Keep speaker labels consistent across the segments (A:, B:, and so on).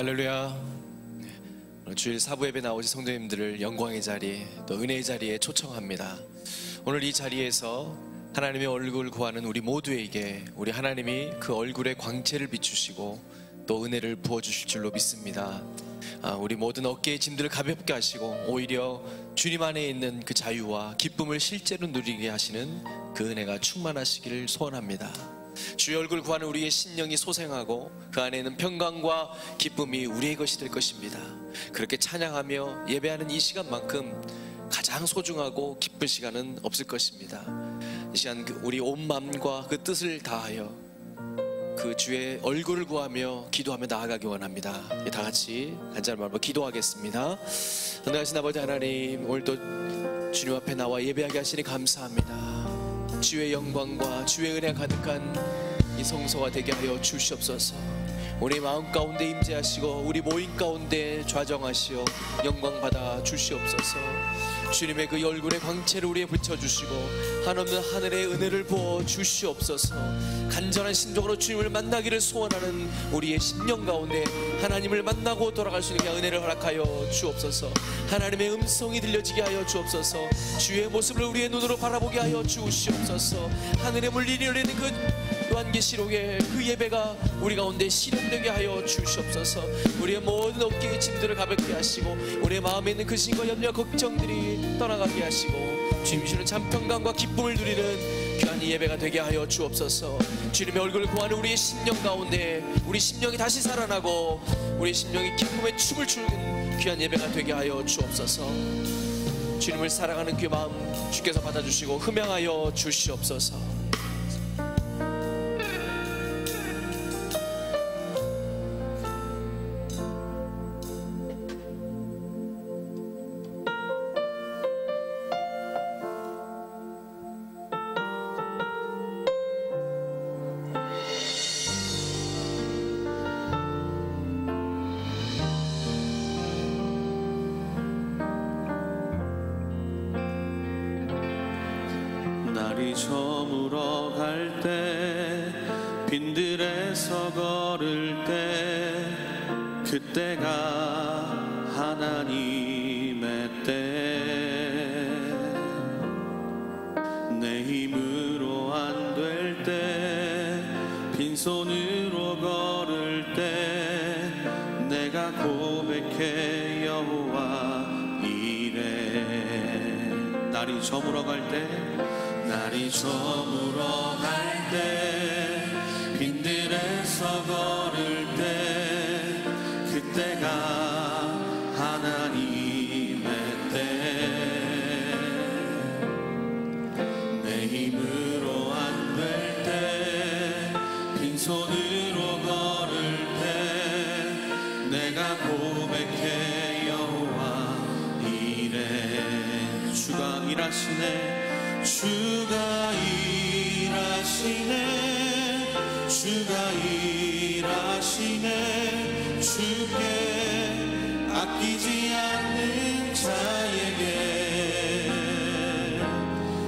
A: 할렐루야. 주일 사부 예배 나오신 성도님들을 영광의 자리, 또 은혜의 자리에 초청합니다. 오늘 이 자리에서 하나님의 얼굴 구하는 우리 모두에게 우리 하나님이 그 얼굴의 광채를 비추시고 또 은혜를 부어주실 줄로 믿습니다. 우리 모든 어깨의 짐들을 가볍게 하시고 오히려 주님 안에 있는 그 자유와 기쁨을 실제로 누리게 하시는 그 은혜가 충만하시기를 소원합니다. 주의 얼굴 구하는 우리의 심령이 소생하고 그 안에 있는 평강과 기쁨이 우리의 것이 될 것입니다. 그렇게 찬양하며 예배하는 이 시간만큼 가장 소중하고 기쁜 시간은 없을 것입니다. 이 시간 우리 온 마음과 그 뜻을 다하여 그 주의 얼굴을 구하며 기도하며 나아가기 원합니다. 다 같이 간절한 마음으로 기도하겠습니다. 은혜하신 아버지 하나님, 오늘도 주님 앞에 나와 예배하게 하시니 감사합니다. 주의 영광과 주의 은혜가 가득한 이 성소가 되게 하여 주시옵소서. 우리 마음 가운데 임재하시고 우리 모임 가운데 좌정하시어 영광 받아 주시옵소서. 주님의 그 얼굴의 광채를 우리에 비춰주시고 한없는 하늘의 은혜를 부어 주시옵소서. 간절한 심정으로 주님을 만나기를 소원하는 우리의 심령 가운데 하나님을 만나고 돌아갈 수 있는 은혜를 허락하여 주옵소서. 하나님의 음성이 들려지게 하여 주옵소서. 주의 모습을 우리의 눈으로 바라보게 하여 주시옵소서. 하늘의 물리를 내는 그 요한계시록의 그 예배가 우리 가운데 실현되게 하여 주시옵소서. 우리의 모든 어깨의 짐들을 가볍게 하시고 우리의 마음에 있는 그 신과 염려 걱정들이 떠나가게 하시고 주님 주시는 참 평강과 기쁨을 누리는 귀한 이 예배가 되게 하여 주옵소서. 주님의 얼굴을 구하는 우리의 심령 가운데 우리 심령이 다시 살아나고 우리 심령이 기쁨의 춤을 추는 귀한 예배가 되게 하여 주옵소서. 주님을 사랑하는 그 마음 주께서 받아주시고 흠양하여 주시옵소서.
B: 날이 저물어 갈 때 빈들에서 걸을 때 그때가 하나님의 때 내 힘으로 안 될 때 빈손으로 걸을 때 내가 고백해 여호와 이래. 날이 저물어 갈 때 날이 저물어 갈 때 빈들에서 걸을 때 그때가 하나님의 때 내 힘으로 안 될 때 빈손으로 걸을 때 내가 고백해 여호와 이래. 주가 일하시네. 주가 일하시네. 주가 일하시네. 주께 아끼지 않는 자에게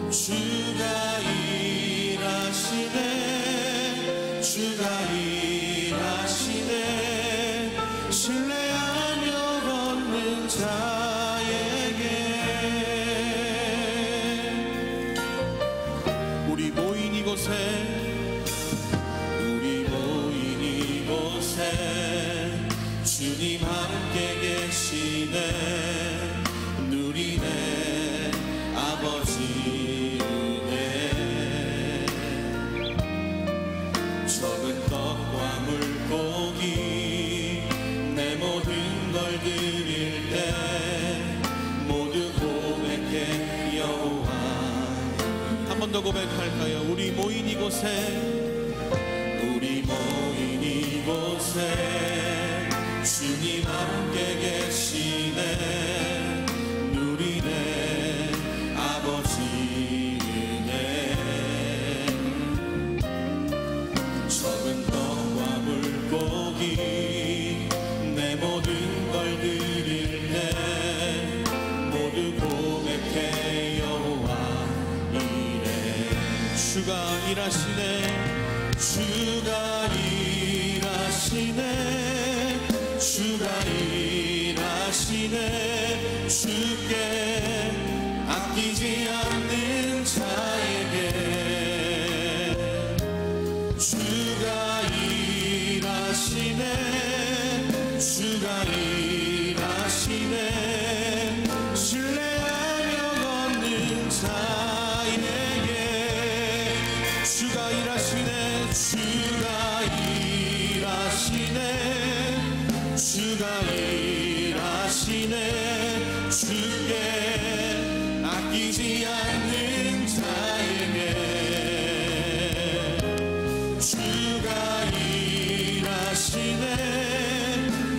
B: 주가 일하시네. 주가 일하시네. 신뢰하며 걷는 자에게. 우리 모인 이곳에 주님 함께 계시네. 누리네 아버지 은혜. 적은 떡과 물고기 내 모든 걸 드릴 때 모두 고백해 여호와. 한 번 더 고백할까요? 우리 모인 이곳에 주님 함께 계시네. 누리네 아버지 은혜. 적은 떡과 물고기 내 모든 걸 드릴 때 모두 고백해 여호와 이래. 주가 일하시네. 주가 일하시네. 주가 일하시네. 주께 아끼지 않는 자에게 주가 일하시네. 주가 일하시네. 신뢰하며 걷는 자에게 주가 일하시네. 주가 일하시네. 주가 일하시네. 주께 아끼지 않는 자에게 주가 일하시네.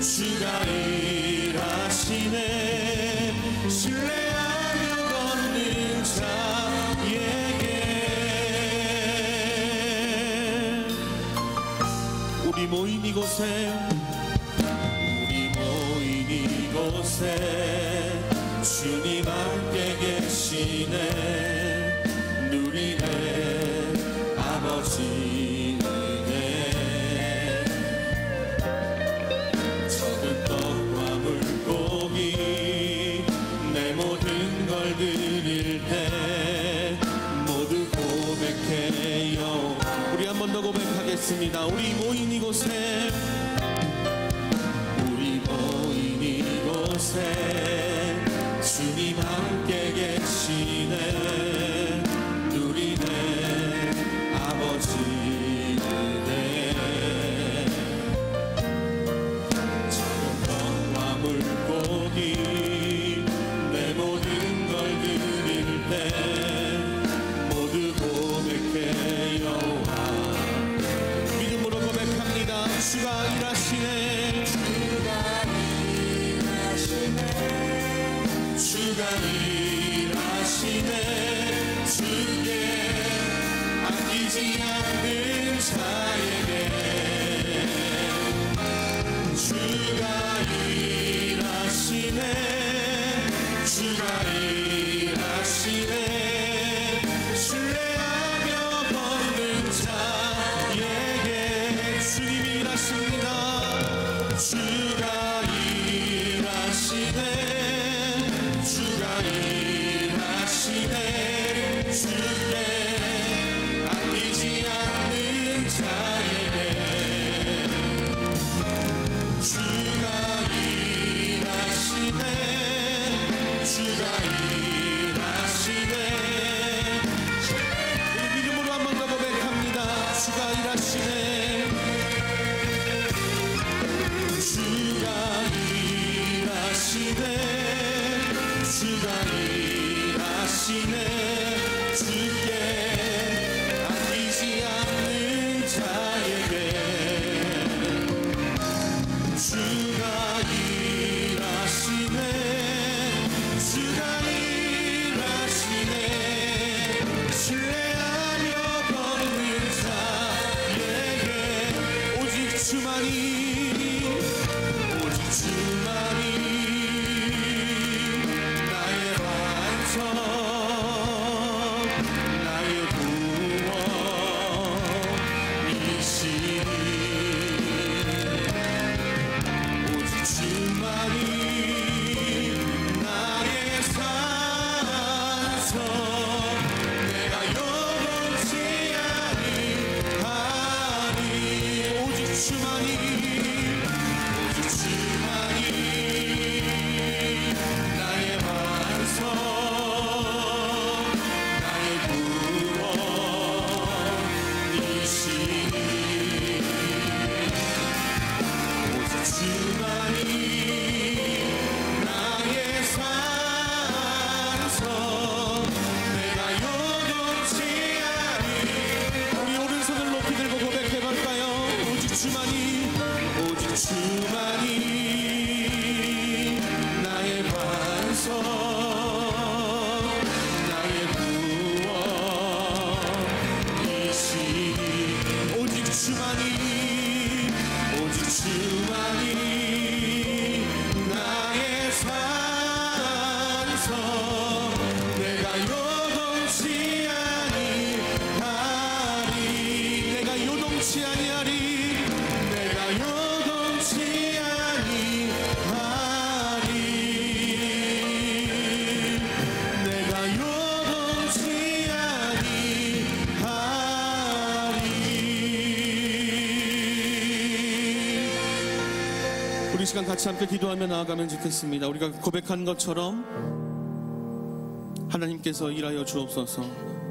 B: 주가 일하시네. 신뢰하며 걷는 자에게 우리 모인 이곳에 주님 함께 계시네. 누리네 아버지 은혜. 적은 떡과 물고기 내 모든 걸 드릴 때 모두 고백해요. 우리 한 번 더 고백하겠습니다. 우리 모인 이곳에 주님 함께 계시네. 누리네 아버지 은혜. 작은 떡과 물고기 내 모든 걸 드릴 때 모두 고백해요. 믿음으로 고백합니다. 주가 일하시네. 주가 일하시네. 주께 아끼지 않는 자에게 주가 일하시네. 주가 일하시네. 신뢰하며 걷는 자에게 주님이 일하십니다. 주가 일하시네. 주가 일하시네. 주께 아끼지 않는 자에게 주가 일하시네. 주가 일하시네. 우리 믿음으로 한 번 더 고백합니다. 주가 일하시네. 우리 시간 같이 함께 기도하며 나아가면 좋겠습니다. 우리가 고백한 것처럼 하나님께서 일하여 주옵소서.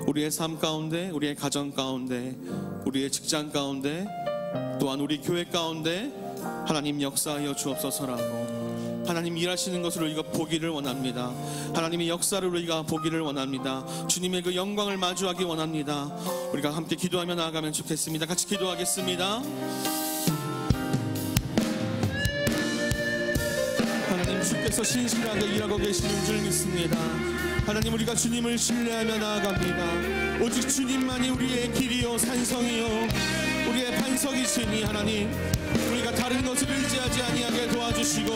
B: 우리의 삶 가운데, 우리의 가정 가운데, 우리의 직장 가운데, 또한 우리 교회 가운데 하나님 역사하여 주옵소서라고, 하나님 일하시는 것을 우리가 보기를 원합니다. 하나님의 역사를 우리가 보기를 원합니다. 주님의 그 영광을 마주하기 원합니다. 우리가 함께 기도하며 나아가면 좋겠습니다. 같이 기도하겠습니다. 하나님, 주께서 신실하게 일하고 계시는 줄 믿습니다. 하나님, 우리가 주님을 신뢰하며 나아갑니다. 오직 주님만이 우리의 길이요 산성이요 우리의 반석이시니 하나님, 우리가 다른 것을 의지하지 아니하게 도와주시고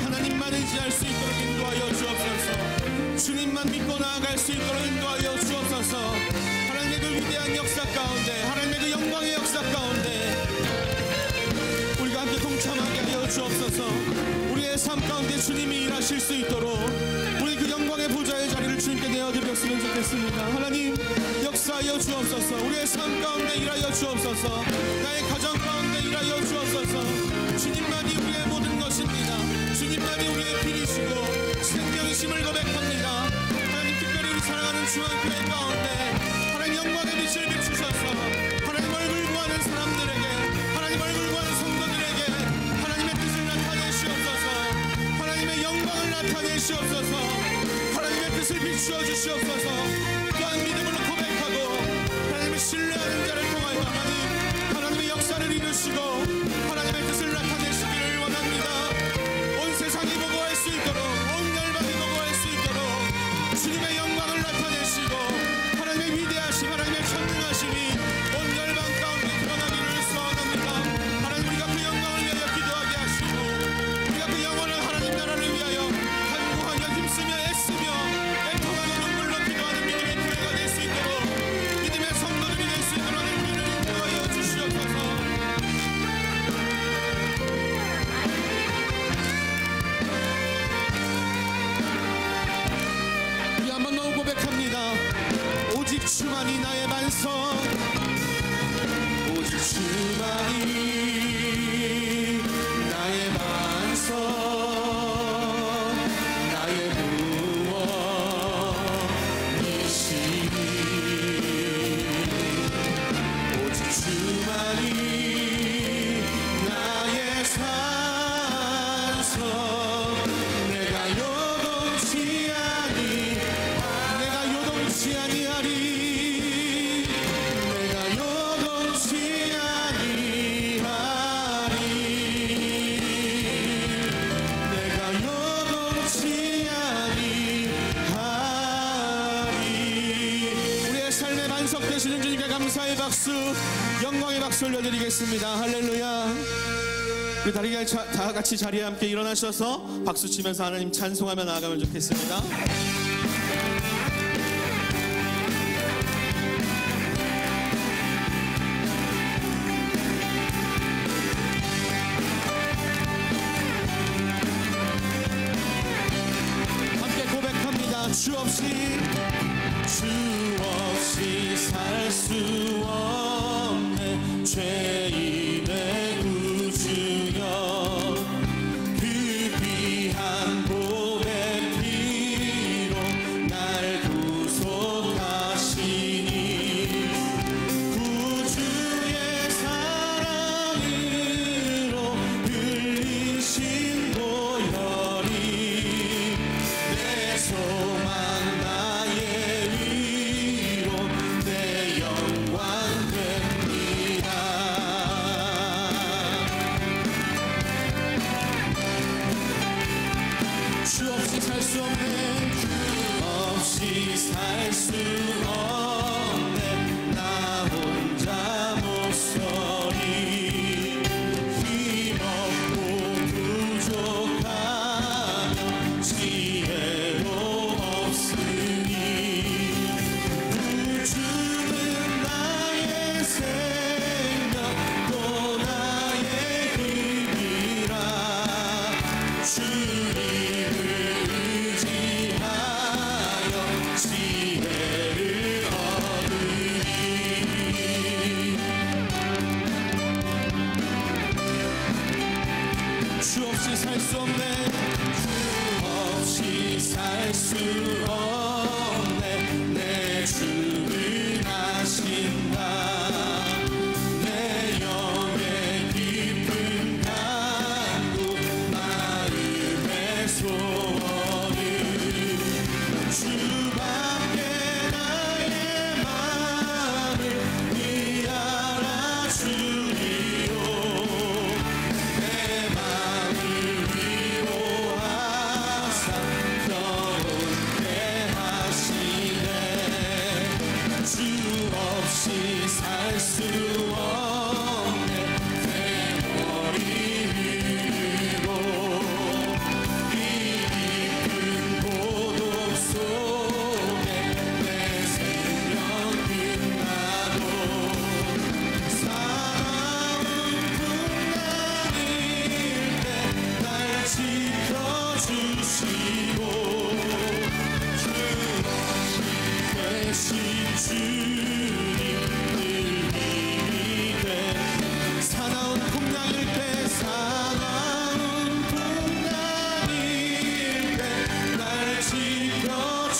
B: 하나님만 의지할 수 있도록 인도하여 주옵소서. 주님만 믿고 나아갈 수 있도록 인도하여 주옵소서. 하나님의 그 위대한 역사 가운데, 하나님의 그 영광의 역사 가운데 우리가 함께 동참하게 하여 주옵소서. 우리의 삶 가운데 주님이 일하실 수 있도록 우리 그 영광의 보좌의 자리를 주님께 내어드렸으면 좋겠습니다. 하나님, 역사하여 주옵소서. 우리의 삶 가운데 일하여 주옵소서. 나의 가정 가운데 일하여 주옵소서. 주님만이 우리의 모든 것입니다. 주님만이 우리의 길이시고 생명이심을 고백합니다. 하나님, 특별히 우리 사랑하는 중앙교회 가운데 하나님 영광의 빛을 비추셔서 하나님 얼굴 구하는 사람들에게, 하나님 얼굴 구하는 성도들에게 하나님의 뜻을 나타내시옵소서. 하나님의 영광을 나타내시옵소서. 하나님의 뜻을 비추어 주시옵소서. 또한 믿음으로 고백하고 하나님을 신뢰하는 자를 통하여 하나님의 역사를 이루시고 하나님의 뜻을 나타내시기를 원합니다. 온 세상이 보고 할 수 있도록, 온 열방이 보고 할 수 있도록 주님의 영광을 나타내시고 하나님의 위대하심, 하나님의 전능하심이 온 열방 가운데 드러나기를 소원합니다. 하나님, 우리가 그 영광을 위하여 기도하게 하시고 우리가 그 영원한 하나님 나라를 위하여 간구하며 힘쓰며 애쓰며 애통하며 눈물로 기도하는 믿음의 교회가 될 수 있도록, 믿음의 성도들이 될 수 있도록 우리를 인도하여 주시옵소서. 우리 한번 더 고백합니다. 오직 주만이 나의 반석, 오직 주만이 나의 반석, 나의 구원이시니, 오직 주만이 나의 산석, 내가 요동치 아니하리, 내가 요동치 아니하리, 내가 요동치 아니하리. 우리의 삶의 반석 되시는 주님께 감사의 박수, 영광의 박수 올려드리겠습니다. 할렐루야. 우리 다 같이 자리에 함께 일어나셔서 박수 치면서 하나님 찬송하며 나아가면 좋겠습니다. 주 없이 살 수 없네. 죄인의 구주여, 그 귀한 보배 피로 날 구속하시니, 구주의 사랑으로 흘리신 보혈이 내 소망 나의 위로, 내 영광 주 없이 살 수 없네. 주 없이 살 수 없네. 내 주를 아신다. 내 영의 깊은 간구 마음의 소원을 주밖에 나의 마음을 이 알아주리요. 내 마음을 위로하사 평온케 하시네. 주 없이 살 수 없네. 내 머리 위로 이 깊은 고독 속에 내 생명 끝나도 사랑은 풍랑일 때 날 지켜주시고 주 없이 계신 주님 늘 힘이 돼. 사나운 풍랑일 때 사나운 풍랑일 때 날 지켜주시고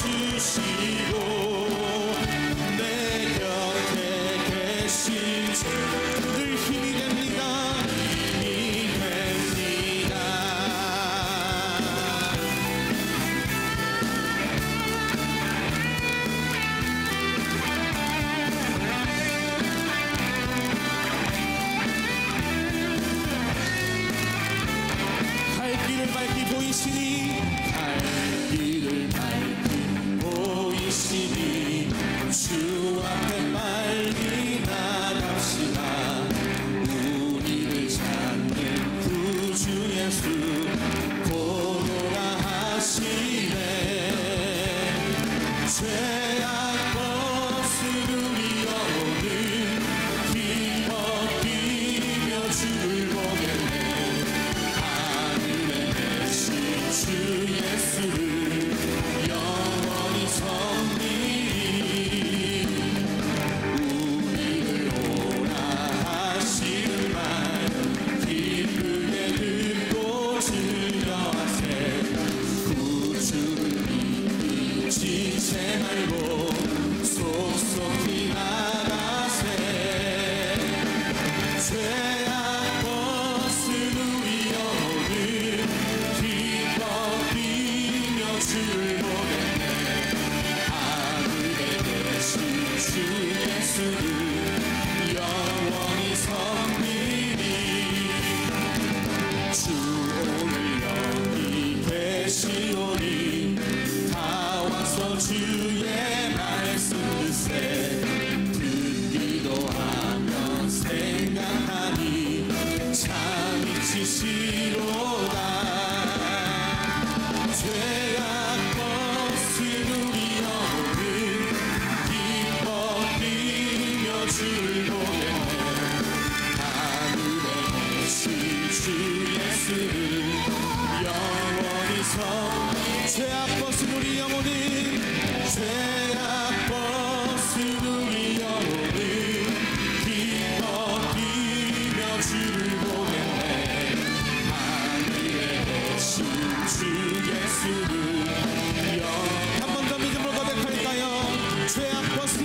B: 내 곁에 계신 주 늘 힘이 됩니다. 힘이 됩니다. 갈 길을 밝히 보이시니 갈 길을 밝히 보이시니 주 앞에 빨리 나갑시다. 우리를 찾는 구주 예수 보노라 하시네. 죄악 벗은 우리 영혼을 기뻐 뛰며 주를 보겠네. 하늘에 계신 주 예수를 영원히 섬기리. 우리를 오라 하시는 말 기쁘게 듣고 즐겨하세. 구주를 믿기 지체 말고 속속히 나가세. 죄악 벗은 우리 영혼을 기뻐 뛰며 주를 보겠네. 하늘에 계신 주 예수를 영원히 섬기리. 주 오늘 여기 계시오니 다 와서 주의 말씀 듣세. 듣기도 하면 생각하니 참 미치시로다. 죄악 벗은 우리 영혼을 기뻐 뛰며 주를 보겠네. 하늘에 계신 주 예수를 영원히 죄악 벗은 우리 영혼을 죄악 벗은 우리 영혼을 기뻐 뛰며 주를 보겠네. 하늘에 계신 주 예수를 한 번 더 믿음으로 고백할까요? 죄악 벗은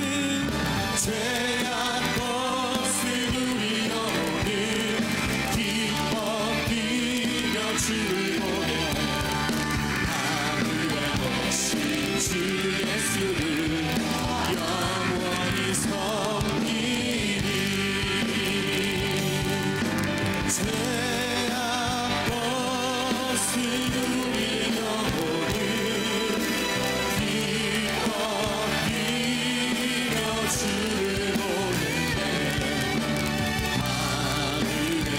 B: 우리 영혼을 기뻐 뛰며 주를 보겠네. 하늘에 계신 주 예수를 영원히 섬기리. 죄악 벗은 우리 영혼을 기뻐 뛰며 주를 보겠네. 하늘에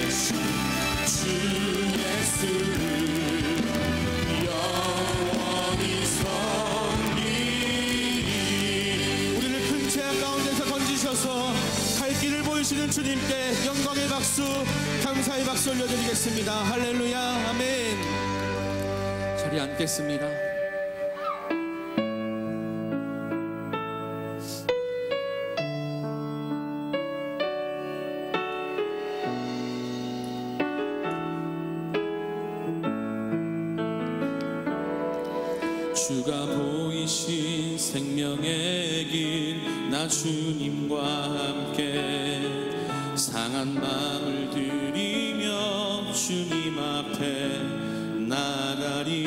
B: 계신 주 예수를 영원히 섬기리. 우리를 큰 죄악 가운데서 건지셔서 갈 길을 보이시는 주님께 영광의 박수, 감사의 박수 올려드리겠습니다. 할렐루야, 아멘. 자리에 앉겠습니다. 주가 보이신 생명의 길 나 주님과 함께 상한 마음을 들이며 주님 앞에 나가리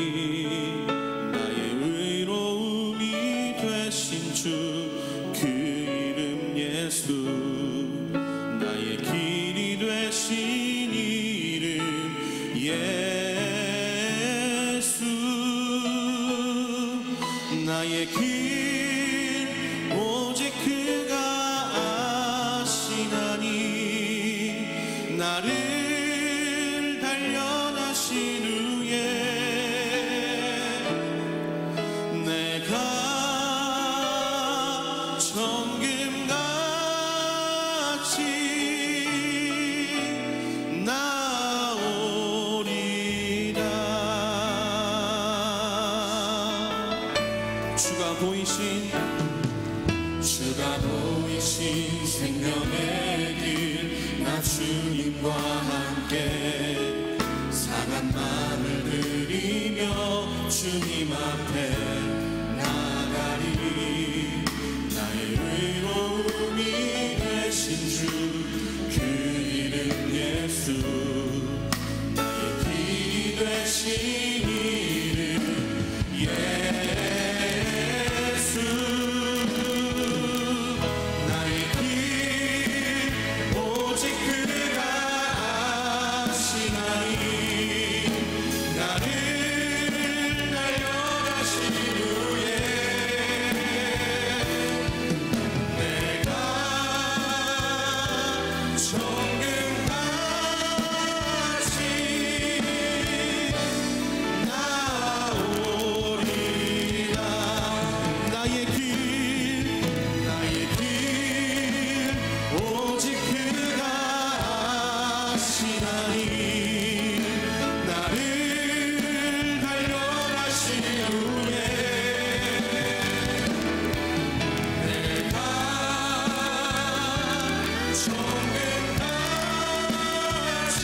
B: 나의 의로움이 되신 주 그 이름 예수 나의 길이 되신 이름 예수 나의 길 오직 그가 아시나니 나를 단련하신 후에 내가 정금같이 나오리라 주가 보이신 생명의 길 나 주님과 함께 상한 마음을 들이며 주님 앞에 나가리 나의 의로움이 되신 주 그 이름 예수 나의 길이 되신 이름 예수 나의 길 오직 그가 아시나니 나를 달려가신 후에 내가 정금같이 나오리라 나의 길 오직 그가 아시나니 나를 달려가신 후에 내가 정금같이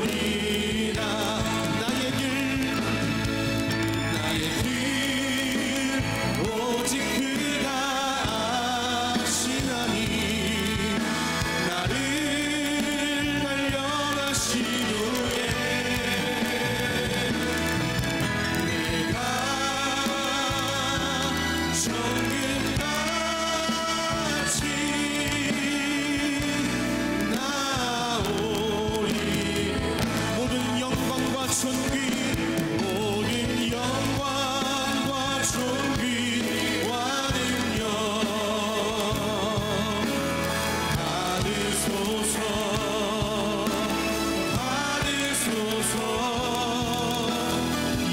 B: 나오리라 나의 길 오직 그가 아시나니 나를 달려가신 후에 내가 정금같이 나오리 모든 영광과 존귀와 능력 받으소서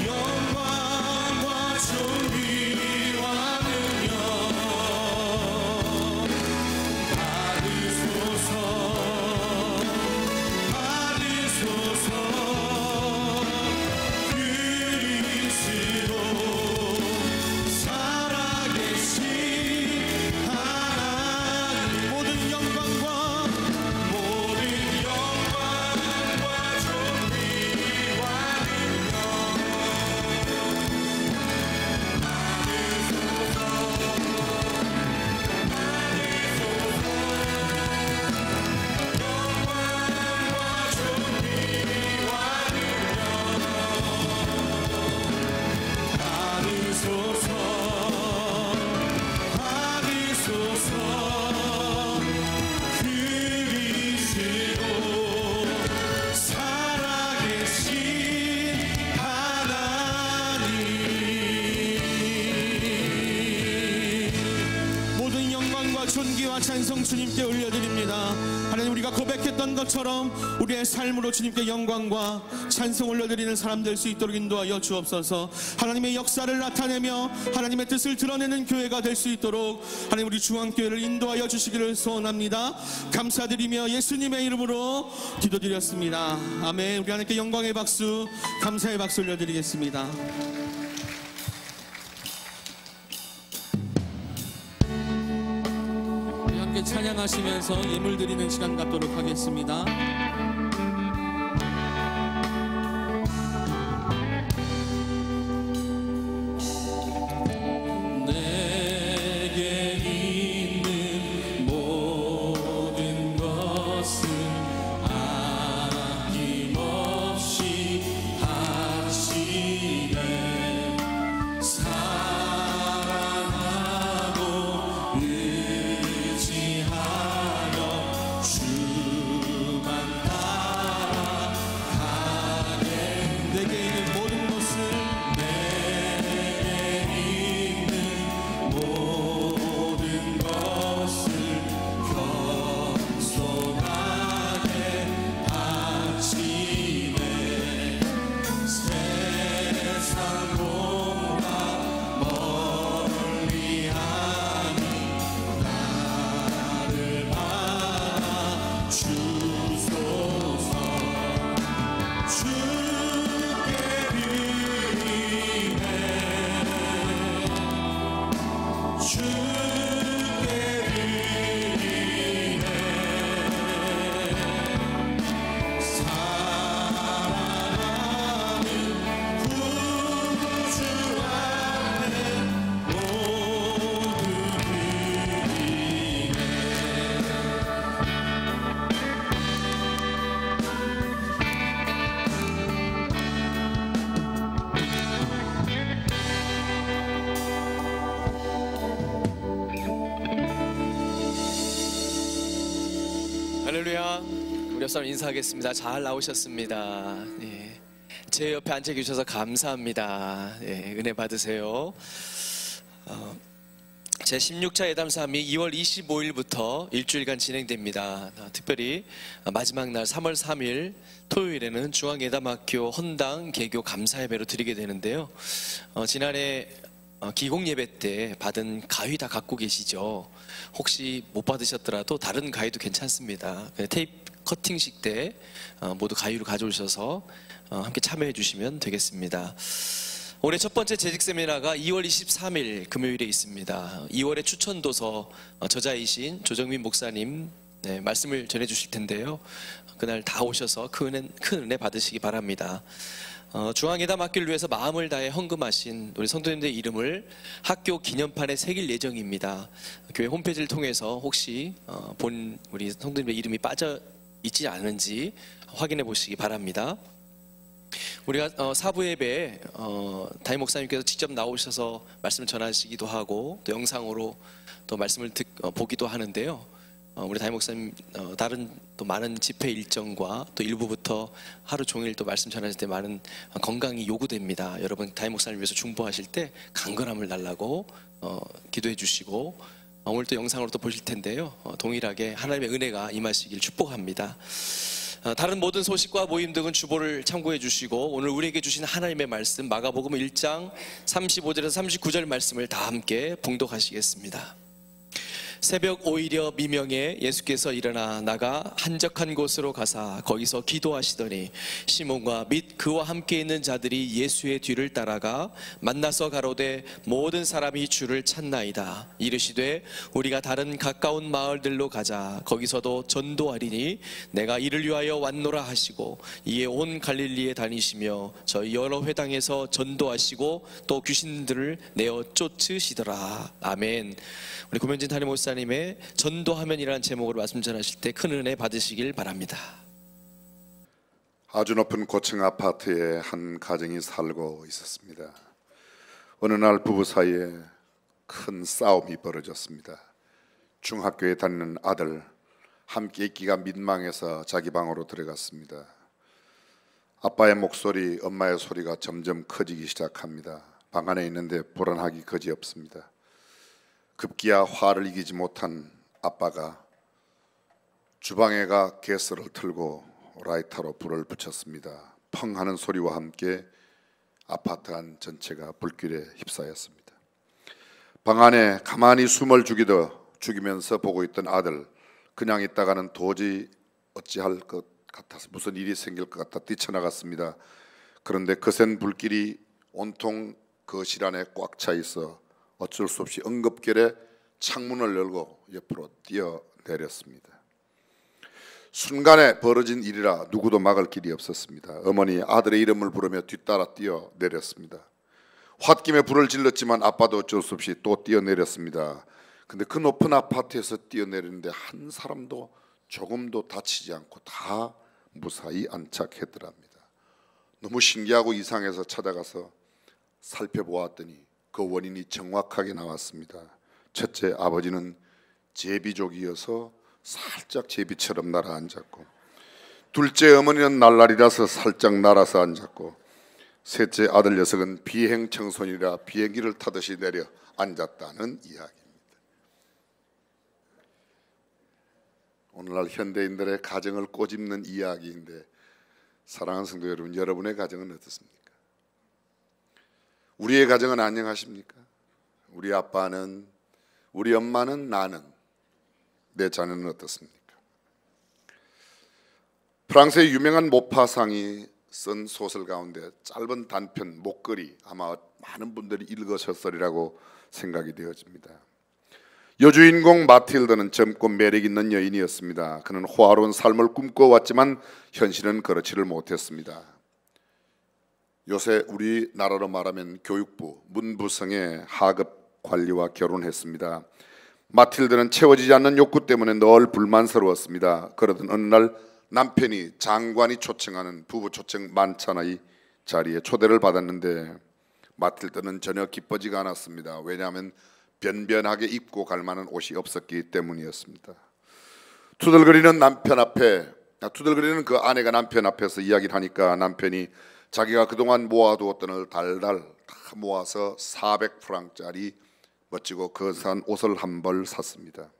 B: 영광과 존귀와 능력 받으소서 그리스도 살아계신 하나님 모든 영광과 존귀와 능력 받으소서 그리스도 살아계신 하나님 모든 영광과 존귀와 찬송 주님께 올려드립니다. 하나님 우리가 고백했던 것처럼 우리의 삶으로 주님께 영광과 찬송 올려드리는 사람 될 수 있도록 인도하여 주옵소서. 하나님의 역사를 나타내며 하나님의 뜻을 드러내는 교회가 될 수 있도록 하나님 우리 중앙교회를 인도하여 주시기를 소원합니다. 감사드리며 예수님의 이름으로 기도드렸습니다. 아멘. 우리 하나님께 영광의 박수 감사의 박수 올려드리겠습니다. 함께 찬양하시면서 예물 드리는 시간 갖도록 하겠습니다.
A: 우리 옆 사람 인사하겠습니다. 잘 나오셨습니다. 예. 제 옆에 앉아 계셔서 감사합니다. 예, 은혜 받으세요. 제 16차 예담3이 2월 25일부터 일주일간 진행됩니다. 특별히 마지막 날 3월 3일 토요일에는 중앙예담학교 헌당 개교 감사 예배로 드리게 되는데요. 지난해 기공 예배 때 받은 가위 다 갖고 계시죠? 혹시 못 받으셨더라도 다른 가위도 괜찮습니다. 테이프 커팅식 때 모두 가위로 가져오셔서 함께 참여해 주시면 되겠습니다. 올해 첫 번째 재직 세미나가 2월 23일 금요일에 있습니다. 2월의 추천도서 저자이신 조정민 목사님 말씀을 전해 주실 텐데요. 그날 다 오셔서 큰 은혜 받으시기 바랍니다. 중앙예담 학교를 위해서 마음을 다해 헌금하신 우리 성도님들의 이름을 학교 기념판에 새길 예정입니다. 교회 홈페이지를 통해서 혹시 본 우리 성도님의 이름이 빠져 있지 않은지 확인해 보시기 바랍니다. 우리가 사부 예배에 담임 목사님께서 직접 나오셔서 말씀을 전하시기도 하고 또 영상으로 또 말씀을 보기도 하는데요. 우리 담임 목사님 다른 또 많은 집회 일정과 또 일부부터 하루 종일 또 말씀 전하실 때 많은 건강이 요구됩니다. 여러분 담임 목사님 위해서 중보하실 때 강건함을 달라고 기도해 주시고 오늘 또 영상으로 또 보실 텐데요. 동일하게 하나님의 은혜가 임하시길 축복합니다. 다른 모든 소식과 모임 등은 주보를 참고해 주시고 오늘 우리에게 주신 하나님의 말씀 마가복음 1장 35절에서 39절 말씀을 다 함께 봉독하시겠습니다. 새벽 오히려 미명에 예수께서 일어나 나가 한적한 곳으로 가사 거기서 기도하시더니 시몬과 및 그와 함께 있는 자들이 예수의 뒤를 따라가 만나서 가로되 모든 사람이 주를 찾나이다. 이르시되 우리가 다른 가까운 마을들로 가자. 거기서도 전도하리니 내가 이를 위하여 왔노라 하시고 이에 온 갈릴리에 다니시며 저희 여러 회당에서 전도하시고 또 귀신들을 내어 쫓으시더라. 아멘. 우리 고면진 담임 목사님의 전도하면이라는 제목으로 말씀 전하실 때 큰 은혜 받으시길 바랍니다.
C: 아주 높은 고층 아파트에 한 가정이 살고 있었습니다. 어느 날 부부 사이에 큰 싸움이 벌어졌습니다. 중학교에 다니는 아들 함께 있기가 민망해서 자기 방으로 들어갔습니다. 아빠의 목소리, 엄마의 소리가 점점 커지기 시작합니다. 방 안에 있는데 불안하기 거지없습니다. 급기야 화를 이기지 못한 아빠가 주방에 가 가스를 틀고 라이터로 불을 붙였습니다. 펑 하는 소리와 함께 아파트 안 전체가 불길에 휩싸였습니다. 방 안에 가만히 숨을 죽이면서 보고 있던 아들, 그냥 있다가는 도저히 어찌할 것 같아서 무슨 일이 생길 것 같아 뛰쳐나갔습니다. 그런데 거센 불길이 온통 거실 안에 꽉 차 있어 어쩔 수 없이 응급결에 창문을 열고 옆으로 뛰어내렸습니다. 순간에 벌어진 일이라 누구도 막을 길이 없었습니다. 어머니 아들의 이름을 부르며 뒤따라 뛰어내렸습니다. 홧김에 불을 질렀지만 아빠도 어쩔 수 없이 또 뛰어내렸습니다. 근데 그 높은 아파트에서 뛰어내리는데 한 사람도 조금도 다치지 않고 다 무사히 안착했더랍니다. 너무 신기하고 이상해서 찾아가서 살펴보았더니 그 원인이 정확하게 나왔습니다. 첫째, 아버지는 제비족이어서 살짝 제비처럼 날아앉았고, 둘째, 어머니는 날라리라서 살짝 날아서 앉았고, 셋째, 아들 녀석은 비행 청소년이라 비행기를 타듯이 내려 앉았다는 이야기입니다. 오늘날 현대인들의 가정을 꼬집는 이야기인데, 사랑하는 성도 여러분, 여러분의 가정은 어떻습니까? 우리의 가정은 안녕하십니까? 우리 아빠는, 우리 엄마는, 나는, 내 자녀는 어떻습니까? 프랑스의 유명한 모파상이 쓴 소설 가운데 짧은 단편 목걸이, 아마 많은 분들이 읽으셨으리라고 생각이 되어집니다. 여주인공 마틸드는 젊고 매력 있는 여인이었습니다. 그는 호화로운 삶을 꿈꿔왔지만 현실은 그렇지를 못했습니다. 요새 우리나라로 말하면 교육부, 문부성의 하급 관리와 결혼했습니다. 마틸드는 채워지지 않는 욕구 때문에 늘 불만스러웠습니다. 그러던 어느 날 남편이 장관이 초청하는 부부 초청 만찬의 자리에 초대를 받았는데 마틸드는 전혀 기뻐지가 않았습니다. 왜냐하면 변변하게 입고 갈 만한 옷이 없었기 때문이었습니다. 투덜거리는 남편 앞에 투덜거리는 그 아내가 남편 앞에서 이야기를 하니까 남편이 자기가 그동안 모아두었던 걸 달달 다 모아서 400프랑짜리 멋지고 거대한 옷을 한 벌 샀습니다.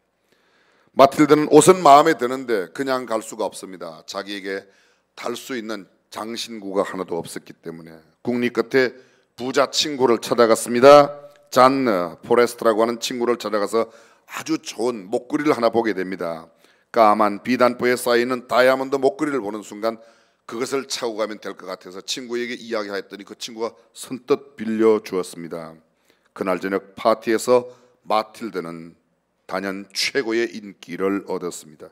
C: 마틸드는 옷은 마음에 드는데 그냥 갈 수가 없습니다. 자기에게 달 수 있는 장신구가 하나도 없었기 때문에 국리 끝에 부자 친구를 찾아갔습니다. 잔느 포레스트라고 하는 친구를 찾아가서 아주 좋은 목걸이를 하나 보게 됩니다. 까만 비단포에 쌓이는 다이아몬드 목걸이를 보는 순간 그것을 차고 가면 될 것 같아서 친구에게 이야기하였더니 그 친구가 선뜻 빌려주었습니다. 그날 저녁 파티에서 마틸드는 단연 최고의 인기를 얻었습니다.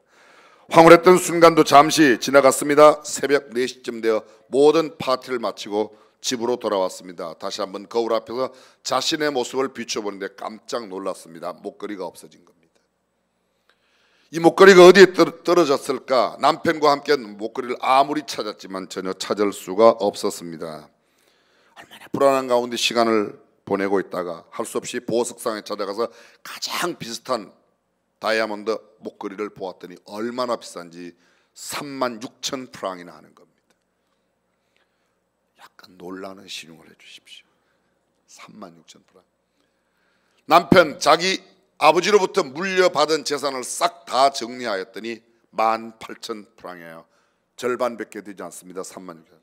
C: 황홀했던 순간도 잠시 지나갔습니다. 새벽 4시쯤 되어 모든 파티를 마치고 집으로 돌아왔습니다. 다시 한번 거울 앞에서 자신의 모습을 비춰보는데 깜짝 놀랐습니다. 목걸이가 없어진 겁니다. 이 목걸이가 어디에 떨어졌을까? 남편과 함께 목걸이를 아무리 찾았지만 전혀 찾을 수가 없었습니다. 얼마나 불안한 가운데 시간을 보내고 있다가 할 수 없이 보석상에 찾아가서 가장 비슷한 다이아몬드 목걸이를 보았더니 얼마나 비싼지 36,000프랑이나 하는 겁니다. 약간 놀라는 신용을 해주십시오. 36,000프랑. 남편 자기 아버지로부터 물려받은 재산을 싹 다 정리하였더니 18,000프랑이에요. 절반밖에 되지 않습니다. 36,000.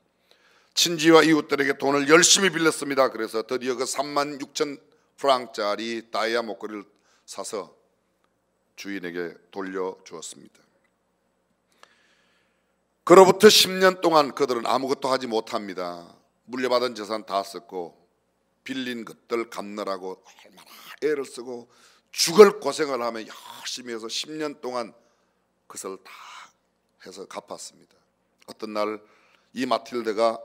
C: 친지와 이웃들에게 돈을 열심히 빌렸습니다. 그래서 드디어 그 36,000프랑짜리 다이아 목걸이를 사서 주인에게 돌려주었습니다. 그로부터 10년 동안 그들은 아무것도 하지 못합니다. 물려받은 재산 다 썼고 빌린 것들 갚느라고 얼마나 애를 쓰고 죽을 고생을 하며 열심히 해서 10년 동안 그것을 다 해서 갚았습니다. 어떤 날 이 마틸드가